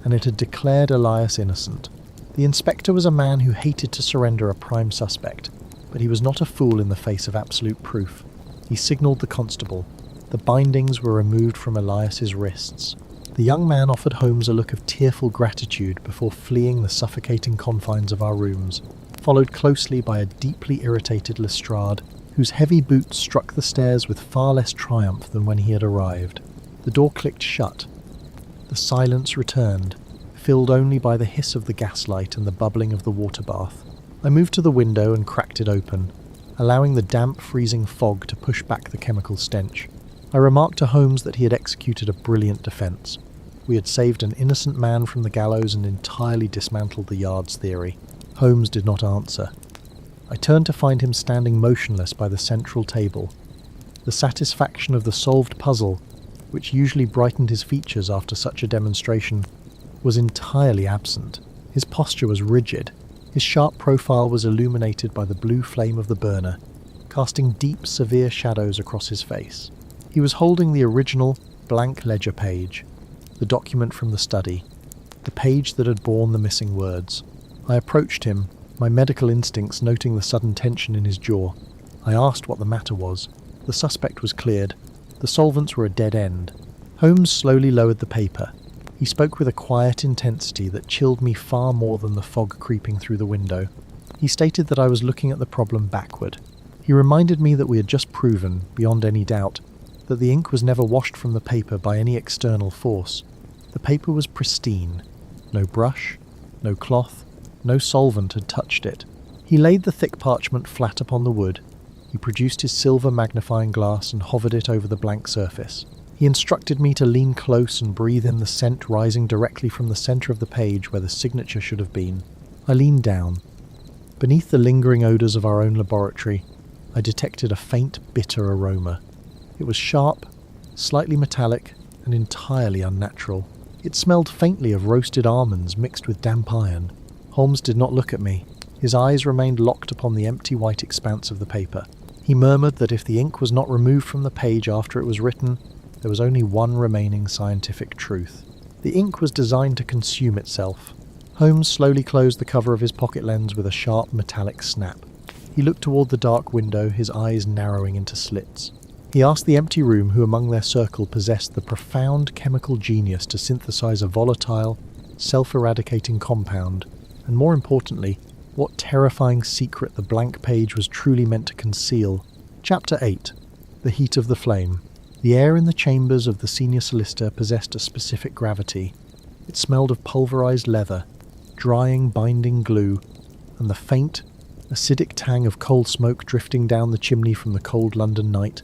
and it had declared Elias innocent. The inspector was a man who hated to surrender a prime suspect, but he was not a fool in the face of absolute proof. He signalled the constable. The bindings were removed from Elias's wrists. The young man offered Holmes a look of tearful gratitude before fleeing the suffocating confines of our rooms, followed closely by a deeply irritated Lestrade, whose heavy boots struck the stairs with far less triumph than when he had arrived. The door clicked shut. The silence returned, filled only by the hiss of the gaslight and the bubbling of the water bath. I moved to the window and cracked it open, allowing the damp, freezing fog to push back the chemical stench. I remarked to Holmes that he had executed a brilliant defence. We had saved an innocent man from the gallows and entirely dismantled the Yard's theory. Holmes did not answer. I turned to find him standing motionless by the central table. The satisfaction of the solved puzzle, which usually brightened his features after such a demonstration, was entirely absent. His posture was rigid. His sharp profile was illuminated by the blue flame of the burner, casting deep, severe shadows across his face. He was holding the original, blank ledger page, the document from the study, the page that had borne the missing words. I approached him, my medical instincts noting the sudden tension in his jaw. I asked what the matter was. The suspect was cleared. The solvents were a dead end. Holmes slowly lowered the paper. He spoke with a quiet intensity that chilled me far more than the fog creeping through the window. He stated that I was looking at the problem backward. He reminded me that we had just proven, beyond any doubt, that the ink was never washed from the paper by any external force. The paper was pristine. No brush, no cloth, no solvent had touched it. He laid the thick parchment flat upon the wood. He produced his silver magnifying glass and hovered it over the blank surface. He instructed me to lean close and breathe in the scent rising directly from the centre of the page where the signature should have been. I leaned down. Beneath the lingering odours of our own laboratory, I detected a faint, bitter aroma. It was sharp, slightly metallic, and entirely unnatural. It smelled faintly of roasted almonds mixed with damp iron. Holmes did not look at me. His eyes remained locked upon the empty white expanse of the paper. He murmured that if the ink was not removed from the page after it was written, there was only one remaining scientific truth. The ink was designed to consume itself. Holmes slowly closed the cover of his pocket lens with a sharp metallic snap. He looked toward the dark window, his eyes narrowing into slits. He asked the empty room who among their circle possessed the profound chemical genius to synthesize a volatile, self-eradicating compound, and more importantly, what terrifying secret the blank page was truly meant to conceal. Chapter 8. The Heat of the Flame. The air in the chambers of the senior solicitor possessed a specific gravity. It smelled of pulverized leather, drying, binding glue, and the faint, acidic tang of coal smoke drifting down the chimney from the cold London night.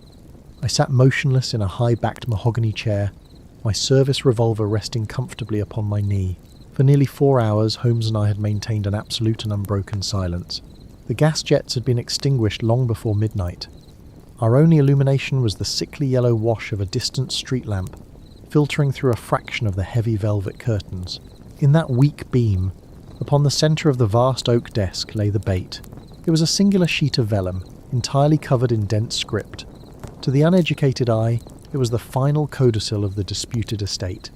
I sat motionless in a high-backed mahogany chair, my service revolver resting comfortably upon my knee. For nearly 4 hours, Holmes and I had maintained an absolute and unbroken silence. The gas jets had been extinguished long before midnight. Our only illumination was the sickly yellow wash of a distant street lamp, filtering through a fraction of the heavy velvet curtains. In that weak beam, upon the centre of the vast oak desk lay the bait. It was a singular sheet of vellum, entirely covered in dense script. To the uneducated eye, it was the final codicil of the disputed estate.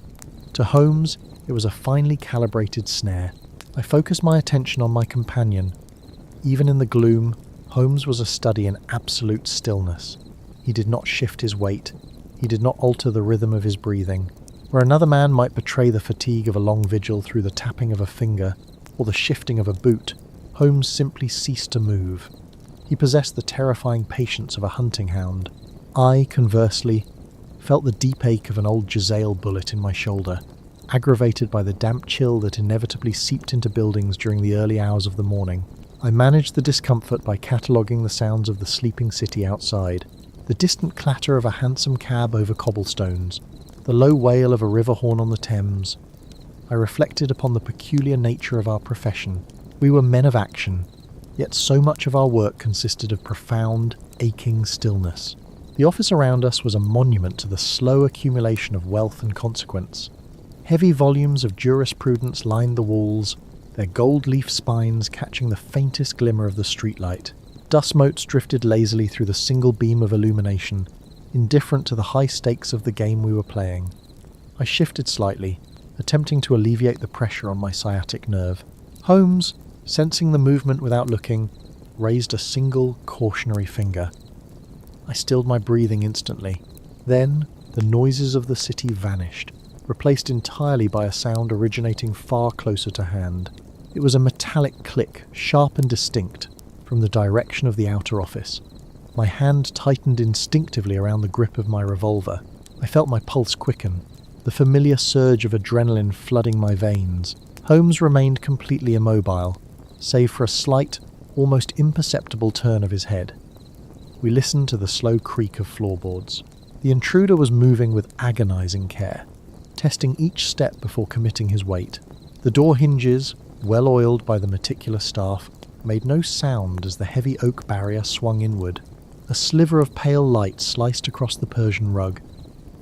To Holmes, it was a finely calibrated snare. I focused my attention on my companion. Even in the gloom, Holmes was a study in absolute stillness. He did not shift his weight. He did not alter the rhythm of his breathing. Where another man might betray the fatigue of a long vigil through the tapping of a finger or the shifting of a boot, Holmes simply ceased to move. He possessed the terrifying patience of a hunting hound. I, conversely, felt the deep ache of an old Jezzail bullet in my shoulder, aggravated by the damp chill that inevitably seeped into buildings during the early hours of the morning. I managed the discomfort by cataloguing the sounds of the sleeping city outside, the distant clatter of a hansom cab over cobblestones, the low wail of a river horn on the Thames. I reflected upon the peculiar nature of our profession. We were men of action, yet so much of our work consisted of profound, aching stillness. The office around us was a monument to the slow accumulation of wealth and consequence. Heavy volumes of jurisprudence lined the walls, their gold leaf spines catching the faintest glimmer of the streetlight. Dust motes drifted lazily through the single beam of illumination, indifferent to the high stakes of the game we were playing. I shifted slightly, attempting to alleviate the pressure on my sciatic nerve. Holmes, sensing the movement without looking, raised a single cautionary finger. I stilled my breathing instantly. Then, the noises of the city vanished, replaced entirely by a sound originating far closer to hand. It was a metallic click, sharp and distinct, from the direction of the outer office. My hand tightened instinctively around the grip of my revolver. I felt my pulse quicken, the familiar surge of adrenaline flooding my veins. Holmes remained completely immobile, save for a slight, almost imperceptible turn of his head. We listened to the slow creak of floorboards. The intruder was moving with agonizing care, testing each step before committing his weight. The door hinges, well oiled by the meticulous staff, made no sound as the heavy oak barrier swung inward. A sliver of pale light sliced across the Persian rug.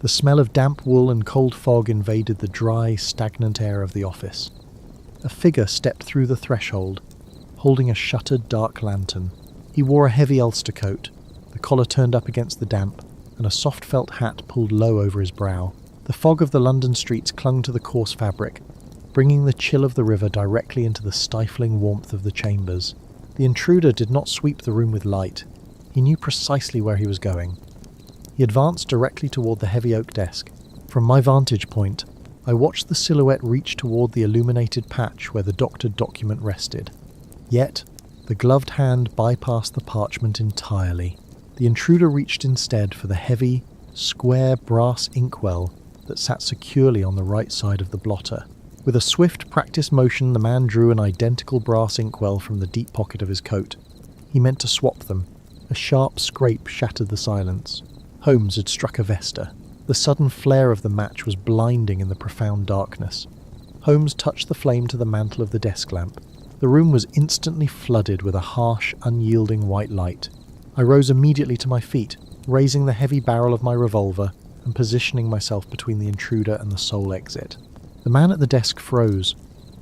The smell of damp wool and cold fog invaded the dry, stagnant air of the office. A figure stepped through the threshold, holding a shuttered dark lantern. He wore a heavy ulster coat, the collar turned up against the damp, and a soft felt hat pulled low over his brow. The fog of the London streets clung to the coarse fabric, bringing the chill of the river directly into the stifling warmth of the chambers. The intruder did not sweep the room with light. He knew precisely where he was going. He advanced directly toward the heavy oak desk. From my vantage point, I watched the silhouette reach toward the illuminated patch where the doctored document rested. Yet, the gloved hand bypassed the parchment entirely. The intruder reached instead for the heavy, square brass inkwell that sat securely on the right side of the blotter. With a swift, practiced motion, the man drew an identical brass inkwell from the deep pocket of his coat. He meant to swap them. A sharp scrape shattered the silence. Holmes had struck a Vesta. The sudden flare of the match was blinding in the profound darkness. Holmes touched the flame to the mantle of the desk lamp. The room was instantly flooded with a harsh, unyielding white light. I rose immediately to my feet, raising the heavy barrel of my revolver and positioning myself between the intruder and the sole exit. The man at the desk froze.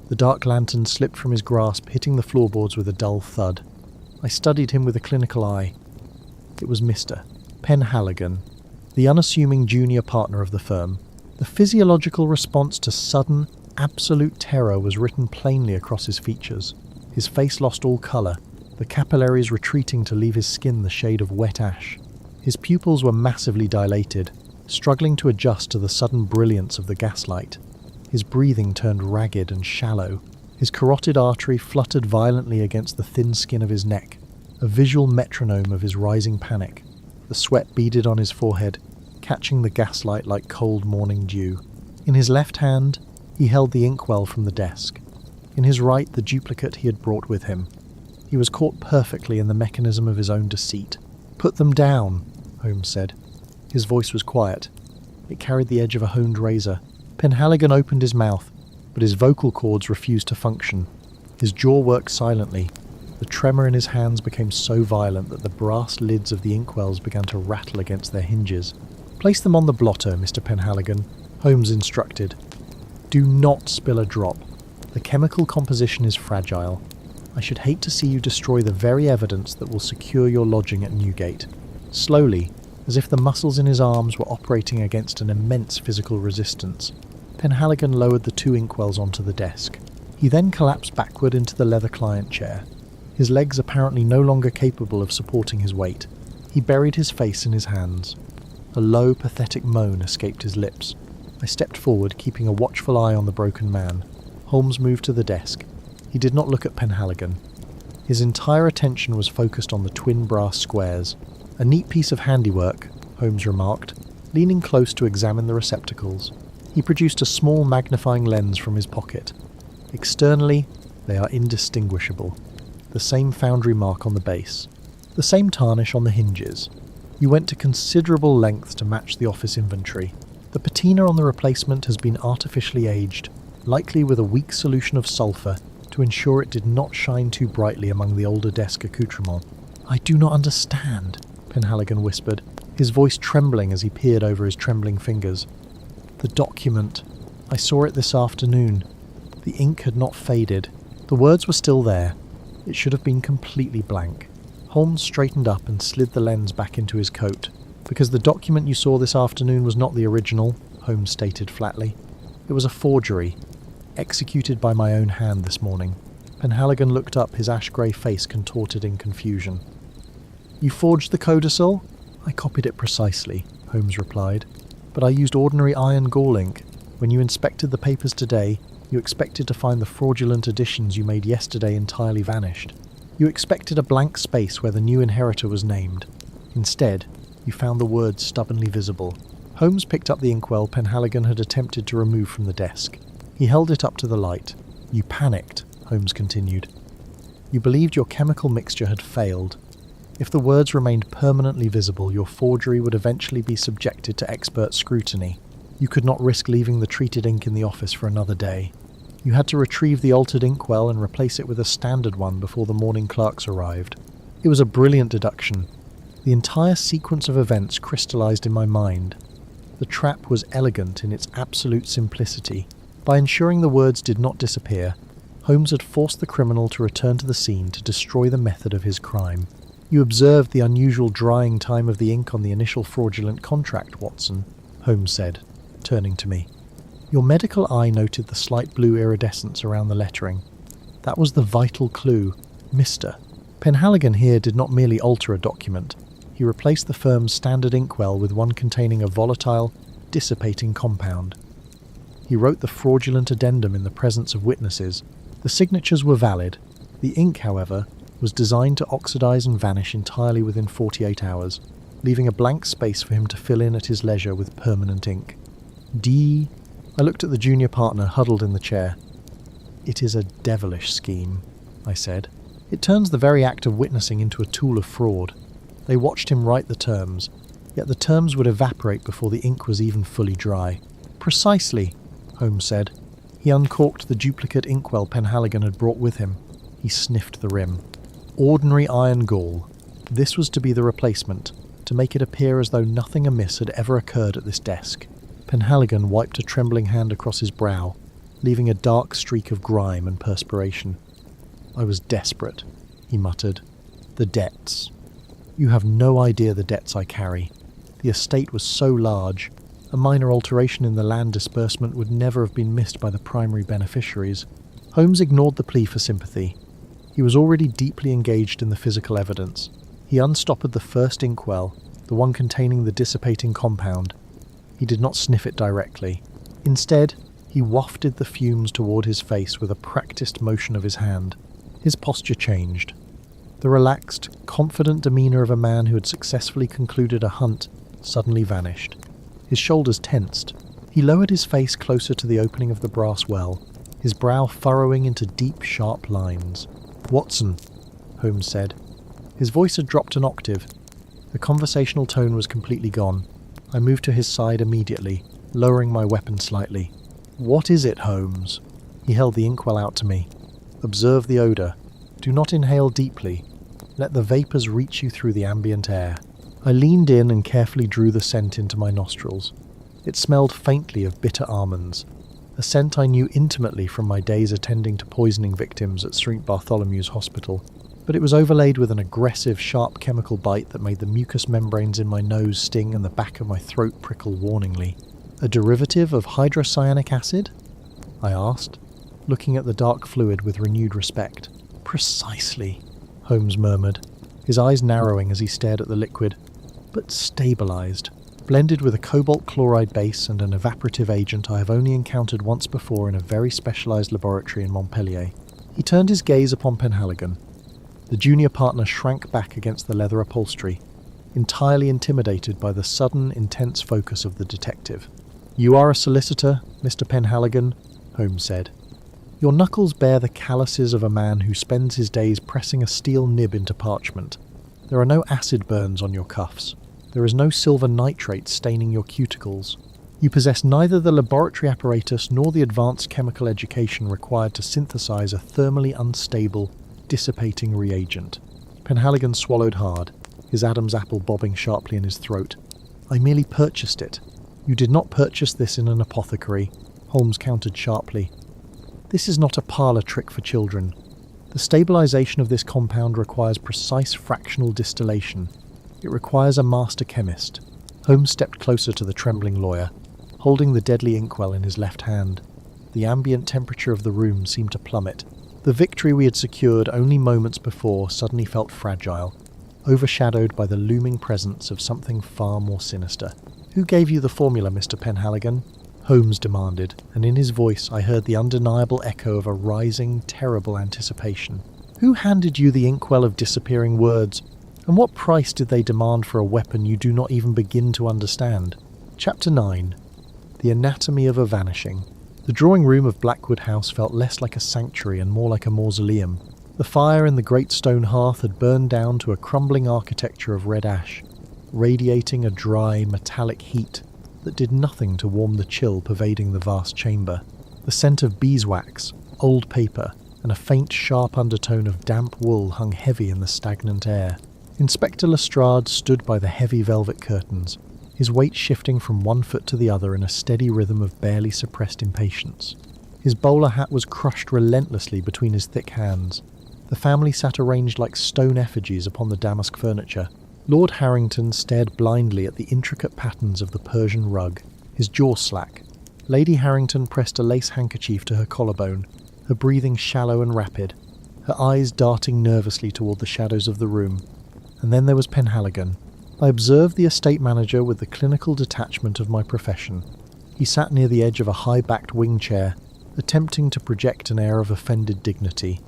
The dark lantern slipped from his grasp, hitting the floorboards with a dull thud. I studied him with a clinical eye. It was Mr. Penhaligon, the unassuming junior partner of the firm. The physiological response to sudden, absolute terror was written plainly across his features. His face lost all colour, the capillaries retreating to leave his skin the shade of wet ash. His pupils were massively dilated, struggling to adjust to the sudden brilliance of the gaslight. His breathing turned ragged and shallow. His carotid artery fluttered violently against the thin skin of his neck, a visual metronome of his rising panic. The sweat beaded on his forehead, catching the gaslight like cold morning dew. In his left hand, he held the inkwell from the desk. In his right, the duplicate he had brought with him. He was caught perfectly in the mechanism of his own deceit. "Put them down," Holmes said. His voice was quiet. It carried the edge of a honed razor. Penhaligon opened his mouth, but his vocal cords refused to function. His jaw worked silently. The tremor in his hands became so violent that the brass lids of the inkwells began to rattle against their hinges. "Place them on the blotter, Mr. Penhaligon," Holmes instructed. "Do not spill a drop. The chemical composition is fragile. I should hate to see you destroy the very evidence that will secure your lodging at Newgate." Slowly, as if the muscles in his arms were operating against an immense physical resistance, Penhaligon lowered the 2 inkwells onto the desk. He then collapsed backward into the leather client chair. His legs apparently no longer capable of supporting his weight. He buried his face in his hands. A low, pathetic moan escaped his lips. I stepped forward, keeping a watchful eye on the broken man. Holmes moved to the desk. He did not look at Penhaligon. His entire attention was focused on the twin brass squares. "A neat piece of handiwork," Holmes remarked, leaning close to examine the receptacles. He produced a small magnifying lens from his pocket. Externally, they are indistinguishable. The same foundry mark on the base. The same tarnish on the hinges. You went to considerable lengths to match the office inventory. The patina on the replacement has been artificially aged, likely with a weak solution of sulphur, to ensure it did not shine too brightly among the older desk accoutrements. "I do not understand," Penhaligon whispered, his voice trembling as he peered over his trembling fingers. "The document. I saw it this afternoon. The ink had not faded. The words were still there. It should have been completely blank." Holmes straightened up and slid the lens back into his coat. "Because the document you saw this afternoon was not the original," Holmes stated flatly. "It was a forgery, executed by my own hand this morning." Penhaligon looked up, his ash-grey face contorted in confusion. "You forged the codicil?" "I copied it precisely," Holmes replied. "But I used ordinary iron gall ink. When you inspected the papers today, you expected to find the fraudulent additions you made yesterday entirely vanished. You expected a blank space where the new inheritor was named. Instead, you found the words stubbornly visible." Holmes picked up the inkwell Penhaligon had attempted to remove from the desk. He held it up to the light. "You panicked," Holmes continued. "You believed your chemical mixture had failed. If the words remained permanently visible, your forgery would eventually be subjected to expert scrutiny. You could not risk leaving the treated ink in the office for another day. You had to retrieve the altered inkwell and replace it with a standard one before the morning clerks arrived. It was a brilliant deduction. The entire sequence of events crystallized in my mind. The trap was elegant in its absolute simplicity. By ensuring the words did not disappear, Holmes had forced the criminal to return to the scene to destroy the method of his crime. You observed the unusual drying time of the ink on the initial fraudulent contract, Watson," Holmes said, turning to me. "Your medical eye noted the slight blue iridescence around the lettering. That was the vital clue, Mr. Penhaligon here did not merely alter a document. He replaced the firm's standard inkwell with one containing a volatile, dissipating compound. He wrote the fraudulent addendum in the presence of witnesses. The signatures were valid. The ink, however, was designed to oxidize and vanish entirely within 48 hours, leaving a blank space for him to fill in at his leisure with permanent ink. I looked at the junior partner huddled in the chair. "It is a devilish scheme," I said. "It turns the very act of witnessing into a tool of fraud." They watched him write the terms, yet the terms would evaporate before the ink was even fully dry. "Precisely," Holmes said. He uncorked the duplicate inkwell Penhaligon had brought with him. He sniffed the rim. Ordinary iron gall. This was to be the replacement, to make it appear as though nothing amiss had ever occurred at this desk. Penhaligon wiped a trembling hand across his brow, leaving a dark streak of grime and perspiration. "I was desperate," he muttered. "The debts. You have no idea the debts I carry. The estate was so large, a minor alteration in the land disbursement would never have been missed by the primary beneficiaries." Holmes ignored the plea for sympathy. He was already deeply engaged in the physical evidence. He unstoppered the first inkwell, the one containing the dissipating compound. He did not sniff it directly. Instead, he wafted the fumes toward his face with a practiced motion of his hand. His posture changed. The relaxed, confident demeanor of a man who had successfully concluded a hunt suddenly vanished. His shoulders tensed. He lowered his face closer to the opening of the brass well, his brow furrowing into deep, sharp lines. "Watson," Holmes said. His voice had dropped an octave. The conversational tone was completely gone. I moved to his side immediately, lowering my weapon slightly. "What is it, Holmes?" He held the inkwell out to me. "Observe the odour." Do not inhale deeply. Let the vapours reach you through the ambient air. I leaned in and carefully drew the scent into my nostrils. It smelled faintly of bitter almonds, a scent I knew intimately from my days attending to poisoning victims at St. Bartholomew's Hospital, but it was overlaid with an aggressive, sharp chemical bite that made the mucous membranes in my nose sting and the back of my throat prickle warningly. A derivative of hydrocyanic acid? I asked, looking at the dark fluid with renewed respect. Precisely, Holmes murmured, his eyes narrowing as he stared at the liquid, but stabilised, blended with a cobalt chloride base and an evaporative agent I have only encountered once before in a very specialised laboratory in Montpellier. He turned his gaze upon Penhaligon. The junior partner shrank back against the leather upholstery, entirely intimidated by the sudden, intense focus of the detective. "You are a solicitor, Mr. Penhaligon," Holmes said. "Your knuckles bear the calluses of a man who spends his days pressing a steel nib into parchment. There are no acid burns on your cuffs. There is no silver nitrate staining your cuticles. You possess neither the laboratory apparatus nor the advanced chemical education required to synthesize a thermally unstable, dissipating reagent." Penhaligon swallowed hard, his Adam's apple bobbing sharply in his throat. "I merely purchased it." "You did not purchase this in an apothecary," Holmes countered sharply. "This is not a parlour trick for children. The stabilisation of this compound requires precise fractional distillation. It requires a master chemist." Holmes stepped closer to the trembling lawyer, holding the deadly inkwell in his left hand. The ambient temperature of the room seemed to plummet. The victory we had secured only moments before suddenly felt fragile, overshadowed by the looming presence of something far more sinister. "Who gave you the formula, Mr. Penhaligon?" Holmes demanded, and in his voice I heard the undeniable echo of a rising, terrible anticipation. "Who handed you the Inkwell of Disappearing Words, and what price did they demand for a weapon you do not even begin to understand?" Chapter 9. The Anatomy of a Vanishing. The drawing room of Blackwood House felt less like a sanctuary and more like a mausoleum. The fire in the great stone hearth had burned down to a crumbling architecture of red ash, radiating a dry, metallic heat that did nothing to warm the chill pervading the vast chamber. The scent of beeswax, old paper, and a faint, sharp undertone of damp wool hung heavy in the stagnant air. Inspector Lestrade stood by the heavy velvet curtains, his weight shifting from one foot to the other in a steady rhythm of barely suppressed impatience. His bowler hat was crushed relentlessly between his thick hands. The family sat arranged like stone effigies upon the damask furniture. Lord Harrington stared blindly at the intricate patterns of the Persian rug, his jaw slack. Lady Harrington pressed a lace handkerchief to her collarbone, her breathing shallow and rapid, her eyes darting nervously toward the shadows of the room. And then there was Penhaligon. I observed the estate manager with the clinical detachment of my profession. He sat near the edge of a high-backed wing chair, attempting to project an air of offended dignity.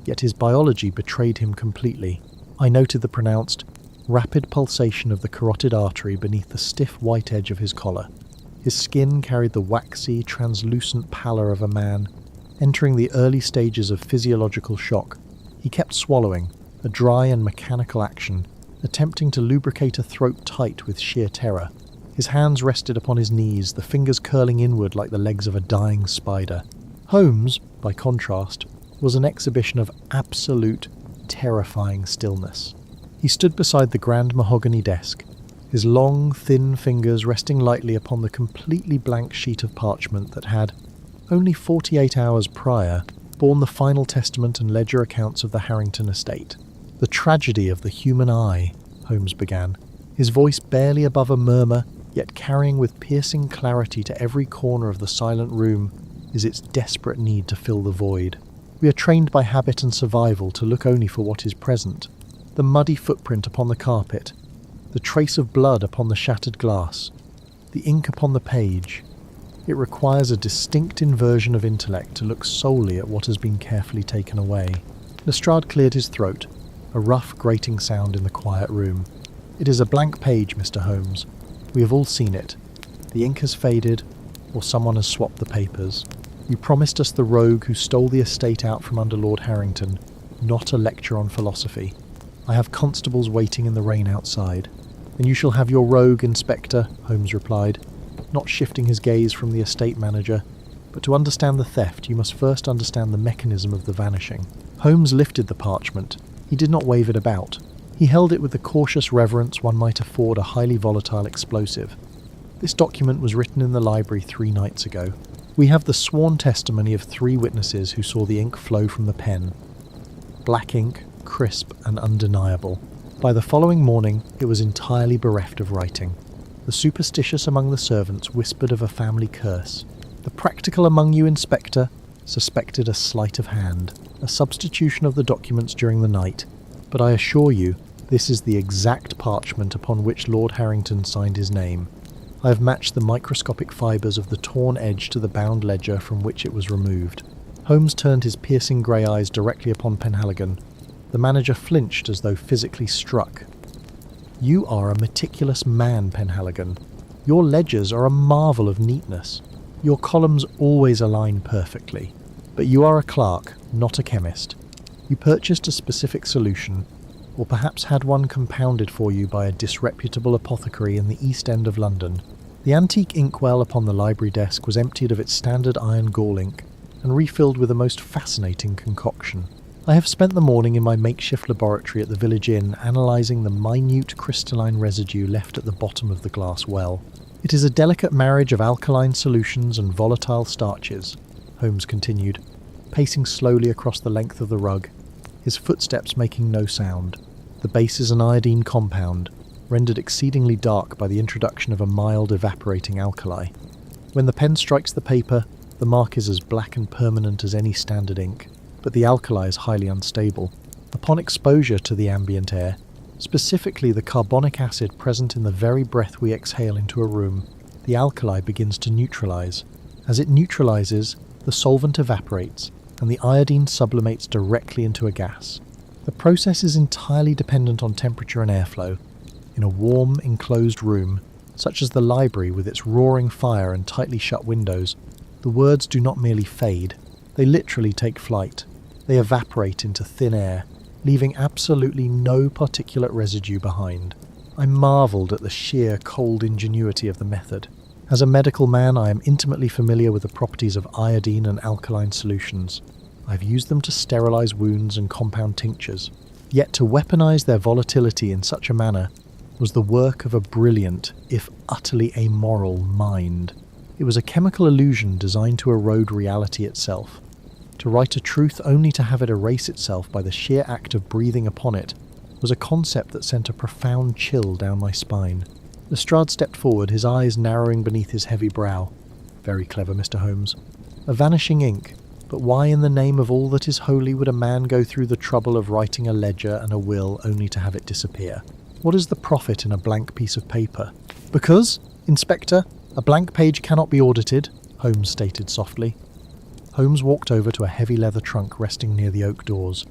Yet his biology betrayed him completely. I noted the pronounced, rapid pulsation of the carotid artery beneath the stiff white edge of his collar. His skin carried the waxy, translucent pallor of a man entering the early stages of physiological shock. He kept swallowing, a dry and mechanical action, attempting to lubricate a throat tight with sheer terror. His hands rested upon his knees, the fingers curling inward like the legs of a dying spider. Holmes, by contrast, was an exhibition of absolute, terrifying stillness. He stood beside the grand mahogany desk, his long, thin fingers resting lightly upon the completely blank sheet of parchment that had, only 48 hours prior, borne the final testament and ledger accounts of the Harrington estate. "The tragedy of the human eye," Holmes began, his voice barely above a murmur, yet carrying with piercing clarity to every corner of the silent room, is its desperate need to fill the void. We are trained by habit and survival to look only for what is present. The muddy footprint upon the carpet, the trace of blood upon the shattered glass, the ink upon the page. It requires a distinct inversion of intellect to look solely at what has been carefully taken away. Lestrade cleared his throat, a rough, grating sound in the quiet room. "It is a blank page, Mr. Holmes. We have all seen it. The ink has faded, or someone has swapped the papers. You promised us the rogue who stole the estate out from under Lord Harrington, not a lecture on philosophy. I have constables waiting in the rain outside." "And you shall have your rogue, Inspector," Holmes replied, not shifting his gaze from the estate manager, But to understand the theft, you must first understand the mechanism of the vanishing. Holmes lifted the parchment. He did not wave it about. He held it with the cautious reverence one might afford a highly volatile explosive. This document was written in the library 3 nights ago. We have the sworn testimony of 3 witnesses who saw the ink flow from the pen. Black ink, crisp and undeniable. By the following morning, it was entirely bereft of writing. The superstitious among the servants whispered of a family curse. The practical among you, Inspector, suspected a sleight of hand, a substitution of the documents during the night. But I assure you, this is the exact parchment upon which Lord Harrington signed his name. I have matched the microscopic fibres of the torn edge to the bound ledger from which it was removed. Holmes turned his piercing grey eyes directly upon Penhaligon. The manager flinched as though physically struck. You are a meticulous man, Penhaligon. Your ledgers are a marvel of neatness. Your columns always align perfectly. But you are a clerk, not a chemist. You purchased a specific solution, or perhaps had one compounded for you by a disreputable apothecary in the East End of London. The antique inkwell upon the library desk was emptied of its standard iron gall ink and refilled with a most fascinating concoction. I have spent the morning in my makeshift laboratory at the village inn analysing the minute crystalline residue left at the bottom of the glass well. It is a delicate marriage of alkaline solutions and volatile starches, Holmes continued, pacing slowly across the length of the rug, his footsteps making no sound. The base is an iodine compound, rendered exceedingly dark by the introduction of a mild evaporating alkali. When the pen strikes the paper, the mark is as black and permanent as any standard ink, but the alkali is highly unstable. Upon exposure to the ambient air, specifically the carbonic acid present in the very breath we exhale into a room, the alkali begins to neutralize. As it neutralizes, the solvent evaporates, and the iodine sublimates directly into a gas. The process is entirely dependent on temperature and airflow. In a warm, enclosed room, such as the library with its roaring fire and tightly shut windows, the words do not merely fade, they literally take flight. They evaporate into thin air, leaving absolutely no particulate residue behind. I marvelled at the sheer, cold ingenuity of the method. As a medical man, I am intimately familiar with the properties of iodine and alkaline solutions. I've used them to sterilize wounds and compound tinctures. Yet to weaponize their volatility in such a manner was the work of a brilliant, if utterly amoral, mind. It was a chemical illusion designed to erode reality itself. To write a truth only to have it erase itself by the sheer act of breathing upon it was a concept that sent a profound chill down my spine. Lestrade stepped forward, his eyes narrowing beneath his heavy brow. Very clever, Mr. Holmes. A vanishing ink, but why in the name of all that is holy would a man go through the trouble of writing a ledger and a will only to have it disappear? What is the profit in a blank piece of paper? Because, Inspector, a blank page cannot be audited, Holmes stated softly. Holmes walked over to a heavy leather trunk resting near the oak doors.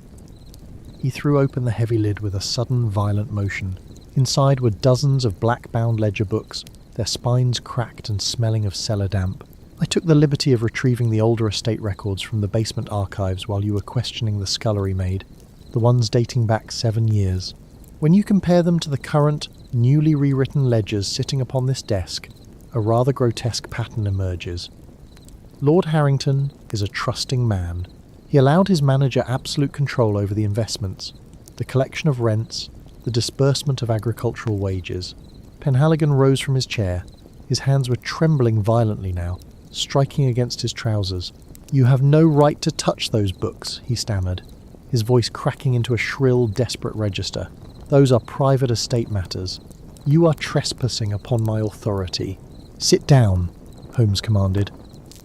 He threw open the heavy lid with a sudden, violent motion. Inside were dozens of black-bound ledger books, their spines cracked and smelling of cellar damp. I took the liberty of retrieving the older estate records from the basement archives while you were questioning the scullery maid, the ones dating back 7 years. When you compare them to the current, newly rewritten ledgers sitting upon this desk, a rather grotesque pattern emerges. Lord Harrington is a trusting man. He allowed his manager absolute control over the investments, the collection of rents, the disbursement of agricultural wages. Penhaligon rose from his chair. His hands were trembling violently now, striking against his trousers. "You have no right to touch those books," he stammered, his voice cracking into a shrill, desperate register. "Those are private estate matters. You are trespassing upon my authority." "Sit down," Holmes commanded.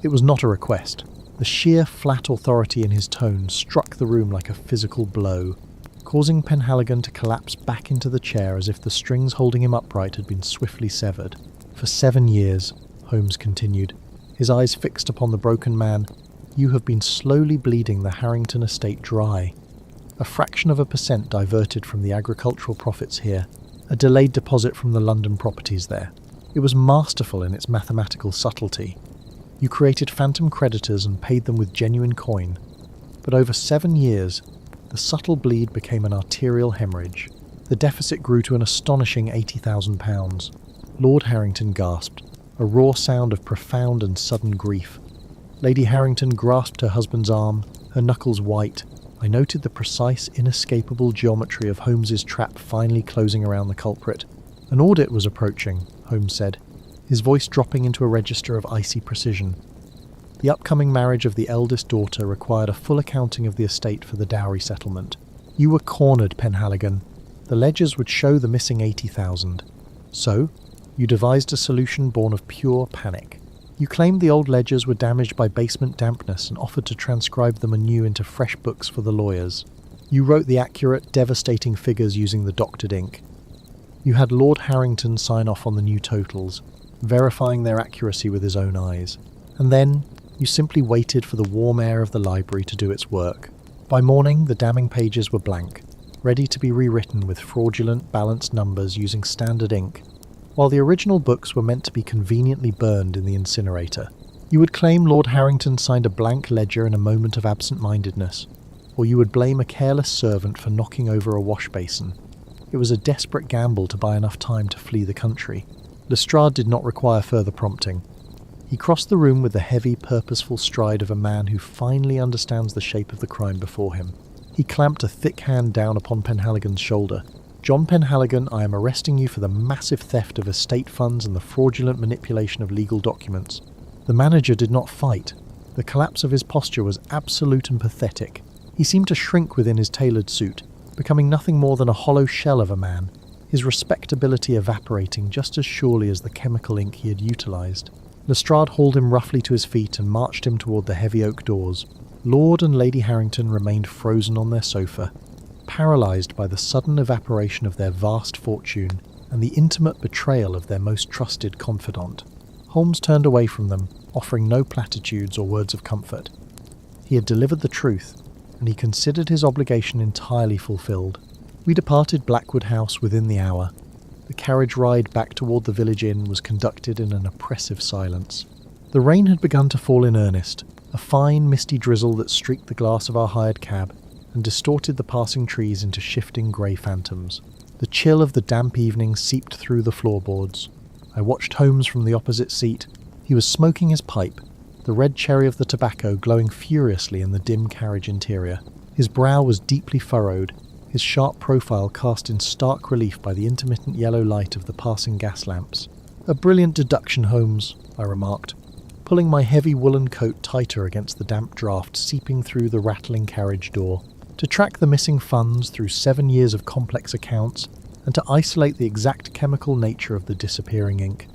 It was not a request. The sheer, flat authority in his tone struck the room like a physical blow, causing Penhaligon to collapse back into the chair as if the strings holding him upright had been swiftly severed. "For 7 years," Holmes continued, his eyes fixed upon the broken man, "you have been slowly bleeding the Harrington estate dry. A fraction of a percent diverted from the agricultural profits here, a delayed deposit from the London properties there. It was masterful in its mathematical subtlety. You created phantom creditors and paid them with genuine coin. But over 7 years, the subtle bleed became an arterial hemorrhage. The deficit grew to an astonishing £80,000. Lord Harrington gasped, a raw sound of profound and sudden grief. Lady Harrington grasped her husband's arm, her knuckles white. I noted the precise, inescapable geometry of Holmes's trap finally closing around the culprit. An audit was approaching, Holmes said, his voice dropping into a register of icy precision. The upcoming marriage of the eldest daughter required a full accounting of the estate for the dowry settlement. You were cornered, Penhaligon. The ledgers would show the missing 80,000. So, you devised a solution born of pure panic. You claimed the old ledgers were damaged by basement dampness and offered to transcribe them anew into fresh books for the lawyers. You wrote the accurate, devastating figures using the doctored ink. You had Lord Harrington sign off on the new totals, verifying their accuracy with his own eyes. And then, you simply waited for the warm air of the library to do its work. By morning, the damning pages were blank, ready to be rewritten with fraudulent, balanced numbers using standard ink, while the original books were meant to be conveniently burned in the incinerator. You would claim Lord Harrington signed a blank ledger in a moment of absent-mindedness, or you would blame a careless servant for knocking over a wash basin. It was a desperate gamble to buy enough time to flee the country. Lestrade did not require further prompting. He crossed the room with the heavy, purposeful stride of a man who finally understands the shape of the crime before him. He clamped a thick hand down upon Penhaligon's shoulder. John Penhaligon, I am arresting you for the massive theft of estate funds and the fraudulent manipulation of legal documents. The manager did not fight. The collapse of his posture was absolute and pathetic. He seemed to shrink within his tailored suit, becoming nothing more than a hollow shell of a man, his respectability evaporating just as surely as the chemical ink he had utilised. Lestrade hauled him roughly to his feet and marched him toward the heavy oak doors. Lord and Lady Harrington remained frozen on their sofa, paralysed by the sudden evaporation of their vast fortune and the intimate betrayal of their most trusted confidant. Holmes turned away from them, offering no platitudes or words of comfort. He had delivered the truth, and he considered his obligation entirely fulfilled. We departed Blackwood House within the hour. The carriage ride back toward the village inn was conducted in an oppressive silence. The rain had begun to fall in earnest, a fine, misty drizzle that streaked the glass of our hired cab and distorted the passing trees into shifting grey phantoms. The chill of the damp evening seeped through the floorboards. I watched Holmes from the opposite seat. He was smoking his pipe, the red cherry of the tobacco glowing furiously in the dim carriage interior. His brow was deeply furrowed, his sharp profile cast in stark relief by the intermittent yellow light of the passing gas lamps. "A brilliant deduction, Holmes," I remarked, pulling my heavy woolen coat tighter against the damp draught seeping through the rattling carriage door. To track the missing funds through 7 years of complex accounts, and to isolate the exact chemical nature of the disappearing ink.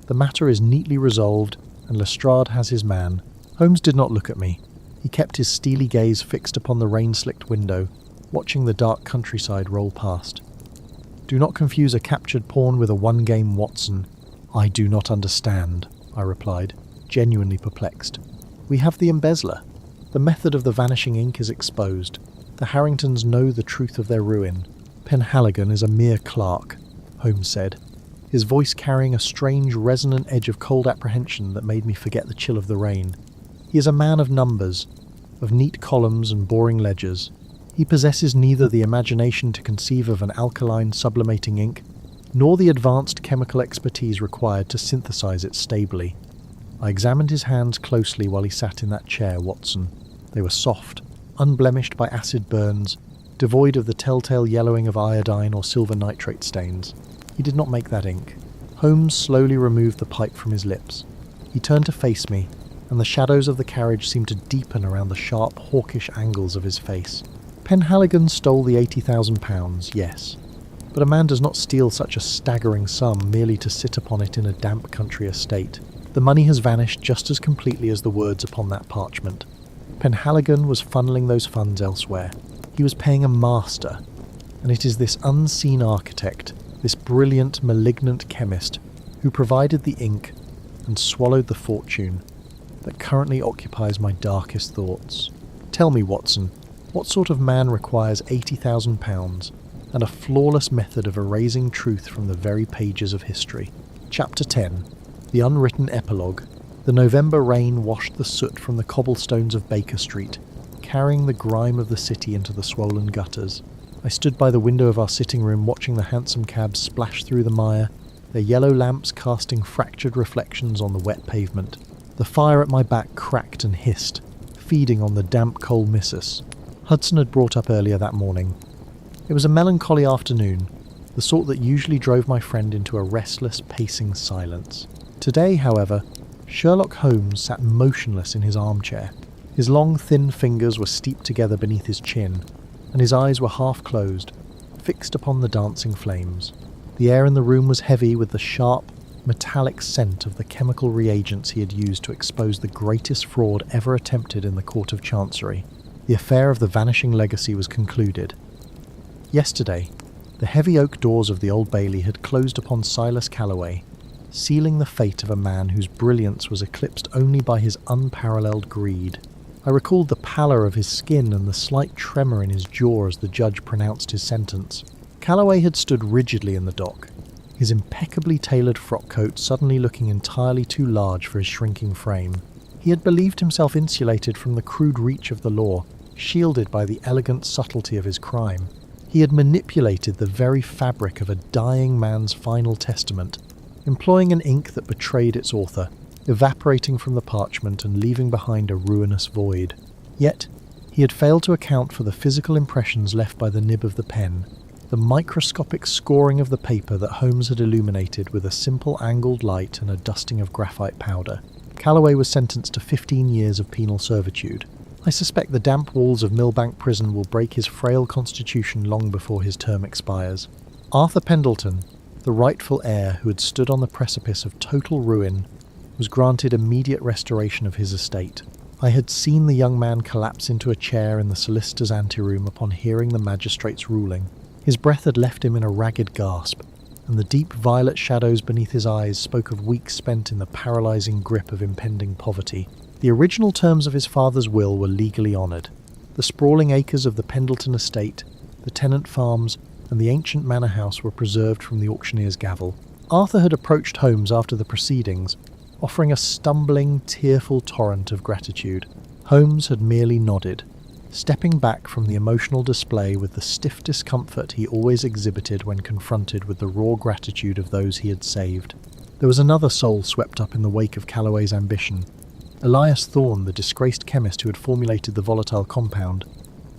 The matter is neatly resolved, and Lestrade has his man. Holmes did not look at me. He kept his steely gaze fixed upon the rain-slicked window, watching the dark countryside roll past. "Do not confuse a captured pawn with a one-game Watson. I do not understand," I replied, genuinely perplexed. "We have the embezzler. The method of the vanishing ink is exposed. The Harringtons know the truth of their ruin. Penhaligon is a mere clerk," Holmes said, his voice carrying a strange, resonant edge of cold apprehension that made me forget the chill of the rain. "He is a man of numbers, of neat columns and boring ledgers. He possesses neither the imagination to conceive of an alkaline sublimating ink, nor the advanced chemical expertise required to synthesize it stably." I examined his hands closely while he sat in that chair, Watson. They were soft, unblemished by acid burns, devoid of the telltale yellowing of iodine or silver nitrate stains. He did not make that ink. Holmes slowly removed the pipe from his lips. He turned to face me, and the shadows of the carriage seemed to deepen around the sharp, hawkish angles of his face. "Penhaligon stole the £80,000, yes. But a man does not steal such a staggering sum merely to sit upon it in a damp country estate. The money has vanished just as completely as the words upon that parchment. Penhaligon was funneling those funds elsewhere. He was paying a master, and it is this unseen architect, this brilliant, malignant chemist, who provided the ink and swallowed the fortune, that currently occupies my darkest thoughts. Tell me, Watson, what sort of man requires £80,000 and a flawless method of erasing truth from the very pages of history? Chapter 10. The Unwritten Epilogue. The November rain washed the soot from the cobblestones of Baker Street, carrying the grime of the city into the swollen gutters. I stood by the window of our sitting room watching the hansom cabs splash through the mire, their yellow lamps casting fractured reflections on the wet pavement. The fire at my back cracked and hissed, feeding on the damp coal missus Hudson had brought up earlier that morning. It was a melancholy afternoon, the sort that usually drove my friend into a restless, pacing silence. Today, however, Sherlock Holmes sat motionless in his armchair. His long, thin fingers were steeped together beneath his chin, and his eyes were half closed, fixed upon the dancing flames. The air in the room was heavy with the sharp, metallic scent of the chemical reagents he had used to expose the greatest fraud ever attempted in the Court of Chancery. The affair of the vanishing legacy was concluded. Yesterday, the heavy oak doors of the Old Bailey had closed upon Silas Calloway, sealing the fate of a man whose brilliance was eclipsed only by his unparalleled greed. I recalled the pallor of his skin and the slight tremor in his jaw as the judge pronounced his sentence. Calloway had stood rigidly in the dock, his impeccably tailored frock coat suddenly looking entirely too large for his shrinking frame. He had believed himself insulated from the crude reach of the law, shielded by the elegant subtlety of his crime. He had manipulated the very fabric of a dying man's final testament, employing an ink that betrayed its author, evaporating from the parchment and leaving behind a ruinous void. Yet, he had failed to account for the physical impressions left by the nib of the pen, the microscopic scoring of the paper that Holmes had illuminated with a simple angled light and a dusting of graphite powder. Calloway was sentenced to 15 years of penal servitude. I suspect the damp walls of Millbank Prison will break his frail constitution long before his term expires. Arthur Pendleton, the rightful heir who had stood on the precipice of total ruin, was granted immediate restoration of his estate. I had seen the young man collapse into a chair in the solicitor's anteroom upon hearing the magistrate's ruling. His breath had left him in a ragged gasp, and the deep violet shadows beneath his eyes spoke of weeks spent in the paralysing grip of impending poverty. The original terms of his father's will were legally honoured. The sprawling acres of the Pendleton estate, the tenant farms, and the ancient manor house were preserved from the auctioneer's gavel. Arthur had approached Holmes after the proceedings, offering a stumbling, tearful torrent of gratitude. Holmes had merely nodded, stepping back from the emotional display with the stiff discomfort he always exhibited when confronted with the raw gratitude of those he had saved. There was another soul swept up in the wake of Calloway's ambition. Elias Thorne, the disgraced chemist who had formulated the volatile compound,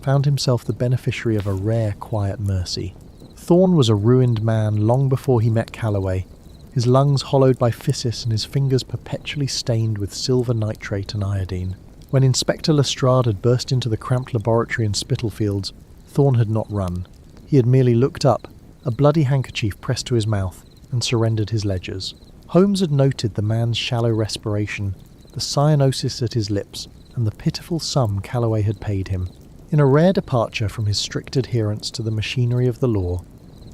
found himself the beneficiary of a rare, quiet mercy. Thorne was a ruined man long before he met Calloway, his lungs hollowed by phthisis and his fingers perpetually stained with silver nitrate and iodine. When Inspector Lestrade had burst into the cramped laboratory in Spitalfields, Thorne had not run. He had merely looked up, a bloody handkerchief pressed to his mouth, and surrendered his ledgers. Holmes had noted the man's shallow respiration, the cyanosis at his lips, and the pitiful sum Calloway had paid him. In a rare departure from his strict adherence to the machinery of the law,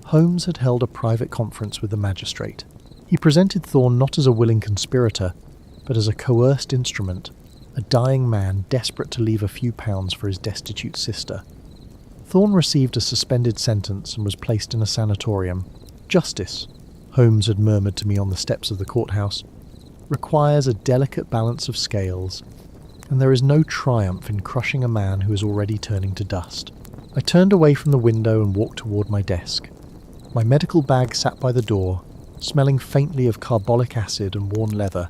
Holmes had held a private conference with the magistrate. He presented Thorne not as a willing conspirator, but as a coerced instrument, a dying man desperate to leave a few pounds for his destitute sister. Thorne received a suspended sentence and was placed in a sanatorium. Justice, Holmes had murmured to me on the steps of the courthouse, requires a delicate balance of scales, and there is no triumph in crushing a man who is already turning to dust. I turned away from the window and walked toward my desk. My medical bag sat by the door, smelling faintly of carbolic acid and worn leather,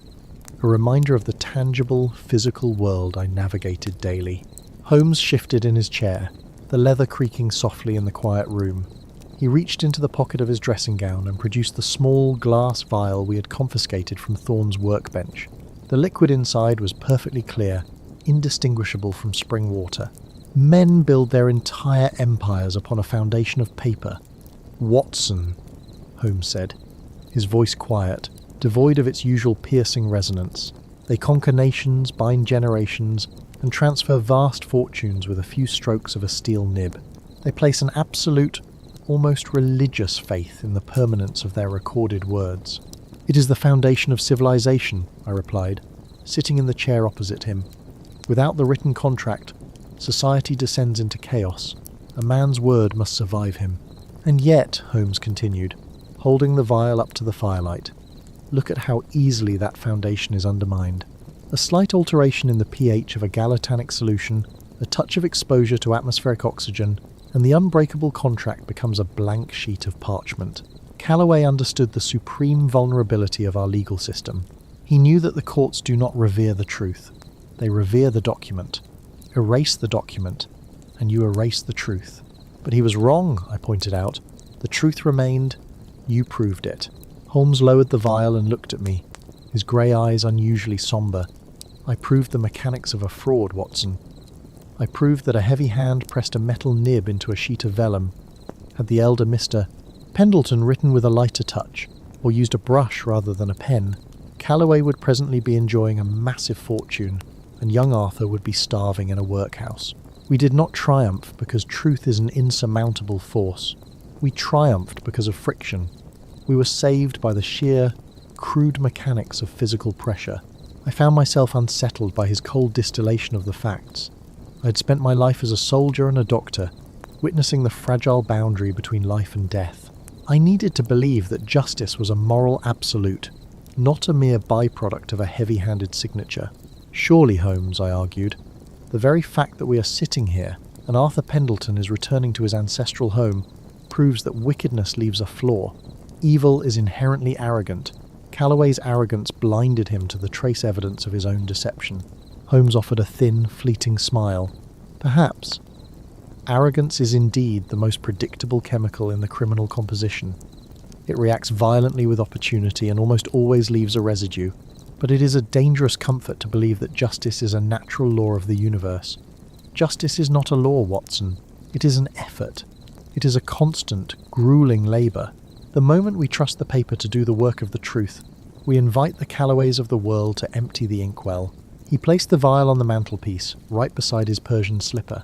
a reminder of the tangible, physical world I navigated daily. Holmes shifted in his chair, the leather creaking softly in the quiet room. He reached into the pocket of his dressing gown and produced the small glass vial we had confiscated from Thorne's workbench. The liquid inside was perfectly clear, indistinguishable from spring water. Men build their entire empires upon a foundation of paper. "Watson," Holmes said, his voice quiet, devoid of its usual piercing resonance. "They conquer nations, bind generations, and transfer vast fortunes with a few strokes of a steel nib. They place an absolute, almost religious faith in the permanence of their recorded words." "It is the foundation of civilization," I replied, sitting in the chair opposite him. "Without the written contract, society descends into chaos. A man's word must survive him." "And yet," Holmes continued, holding the vial up to the firelight, "look at how easily that foundation is undermined. A slight alteration in the pH of a gallatanic solution, a touch of exposure to atmospheric oxygen, and the unbreakable contract becomes a blank sheet of parchment." Calloway understood the supreme vulnerability of our legal system. He knew that the courts do not revere the truth. They revere the document. Erase the document, and you erase the truth. But he was wrong, I pointed out. The truth remained. You proved it. Holmes lowered the vial and looked at me, his grey eyes unusually sombre. I proved the mechanics of a fraud, Watson. I proved that a heavy hand pressed a metal nib into a sheet of vellum. Had the elder Mr. Pendleton written with a lighter touch, or used a brush rather than a pen, Calloway would presently be enjoying a massive fortune, and young Arthur would be starving in a workhouse. We did not triumph because truth is an insurmountable force. We triumphed because of friction. We were saved by the sheer, crude mechanics of physical pressure. I found myself unsettled by his cold distillation of the facts. I had spent my life as a soldier and a doctor, witnessing the fragile boundary between life and death. I needed to believe that justice was a moral absolute, not a mere byproduct of a heavy-handed signature. Surely, Holmes, I argued, the very fact that we are sitting here and Arthur Pendleton is returning to his ancestral home proves that wickedness leaves a flaw. Evil is inherently arrogant. Calloway's arrogance blinded him to the trace evidence of his own deception. Holmes offered a thin, fleeting smile. Perhaps. Arrogance is indeed the most predictable chemical in the criminal composition. It reacts violently with opportunity and almost always leaves a residue. But it is a dangerous comfort to believe that justice is a natural law of the universe. Justice is not a law, Watson. It is an effort. It is a constant, grueling labour. The moment we trust the paper to do the work of the truth, we invite the Calloways of the world to empty the inkwell. He placed the vial on the mantelpiece, right beside his Persian slipper.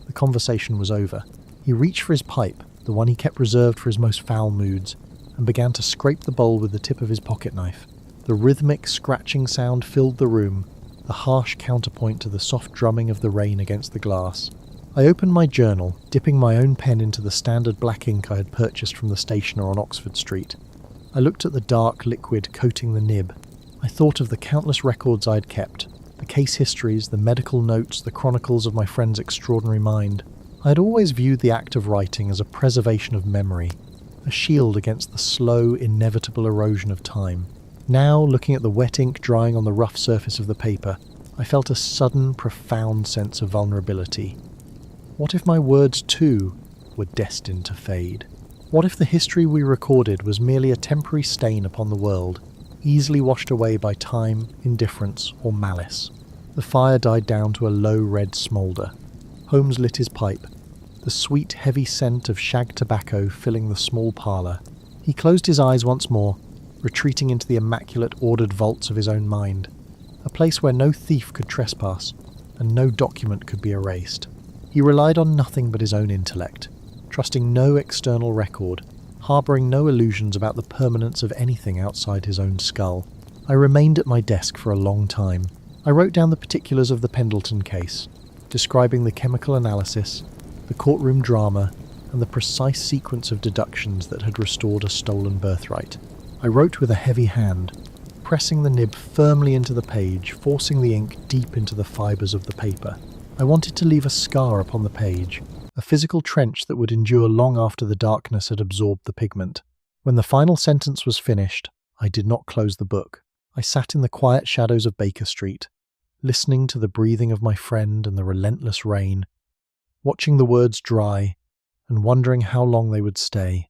The conversation was over. He reached for his pipe, the one he kept reserved for his most foul moods, and began to scrape the bowl with the tip of his pocket knife. The rhythmic scratching sound filled the room, the harsh counterpoint to the soft drumming of the rain against the glass. I opened my journal, dipping my own pen into the standard black ink I had purchased from the stationer on Oxford Street. I looked at the dark liquid coating the nib. I thought of the countless records I had kept, the case histories, the medical notes, the chronicles of my friend's extraordinary mind. I had always viewed the act of writing as a preservation of memory, a shield against the slow, inevitable erosion of time. Now, looking at the wet ink drying on the rough surface of the paper, I felt a sudden, profound sense of vulnerability. What if my words, too, were destined to fade? What if the history we recorded was merely a temporary stain upon the world, easily washed away by time, indifference, or malice? The fire died down to a low red smoulder. Holmes lit his pipe, the sweet, heavy scent of shag tobacco filling the small parlour. He closed his eyes once more, retreating into the immaculate, ordered vaults of his own mind, a place where no thief could trespass, and no document could be erased. He relied on nothing but his own intellect, trusting no external record, harbouring no illusions about the permanence of anything outside his own skull. I remained at my desk for a long time. I wrote down the particulars of the Pendleton case, describing the chemical analysis, the courtroom drama, and the precise sequence of deductions that had restored a stolen birthright. I wrote with a heavy hand, pressing the nib firmly into the page, forcing the ink deep into the fibres of the paper. I wanted to leave a scar upon the page, a physical trench that would endure long after the darkness had absorbed the pigment. When the final sentence was finished, I did not close the book. I sat in the quiet shadows of Baker Street, listening to the breathing of my friend and the relentless rain, watching the words dry, and wondering how long they would stay.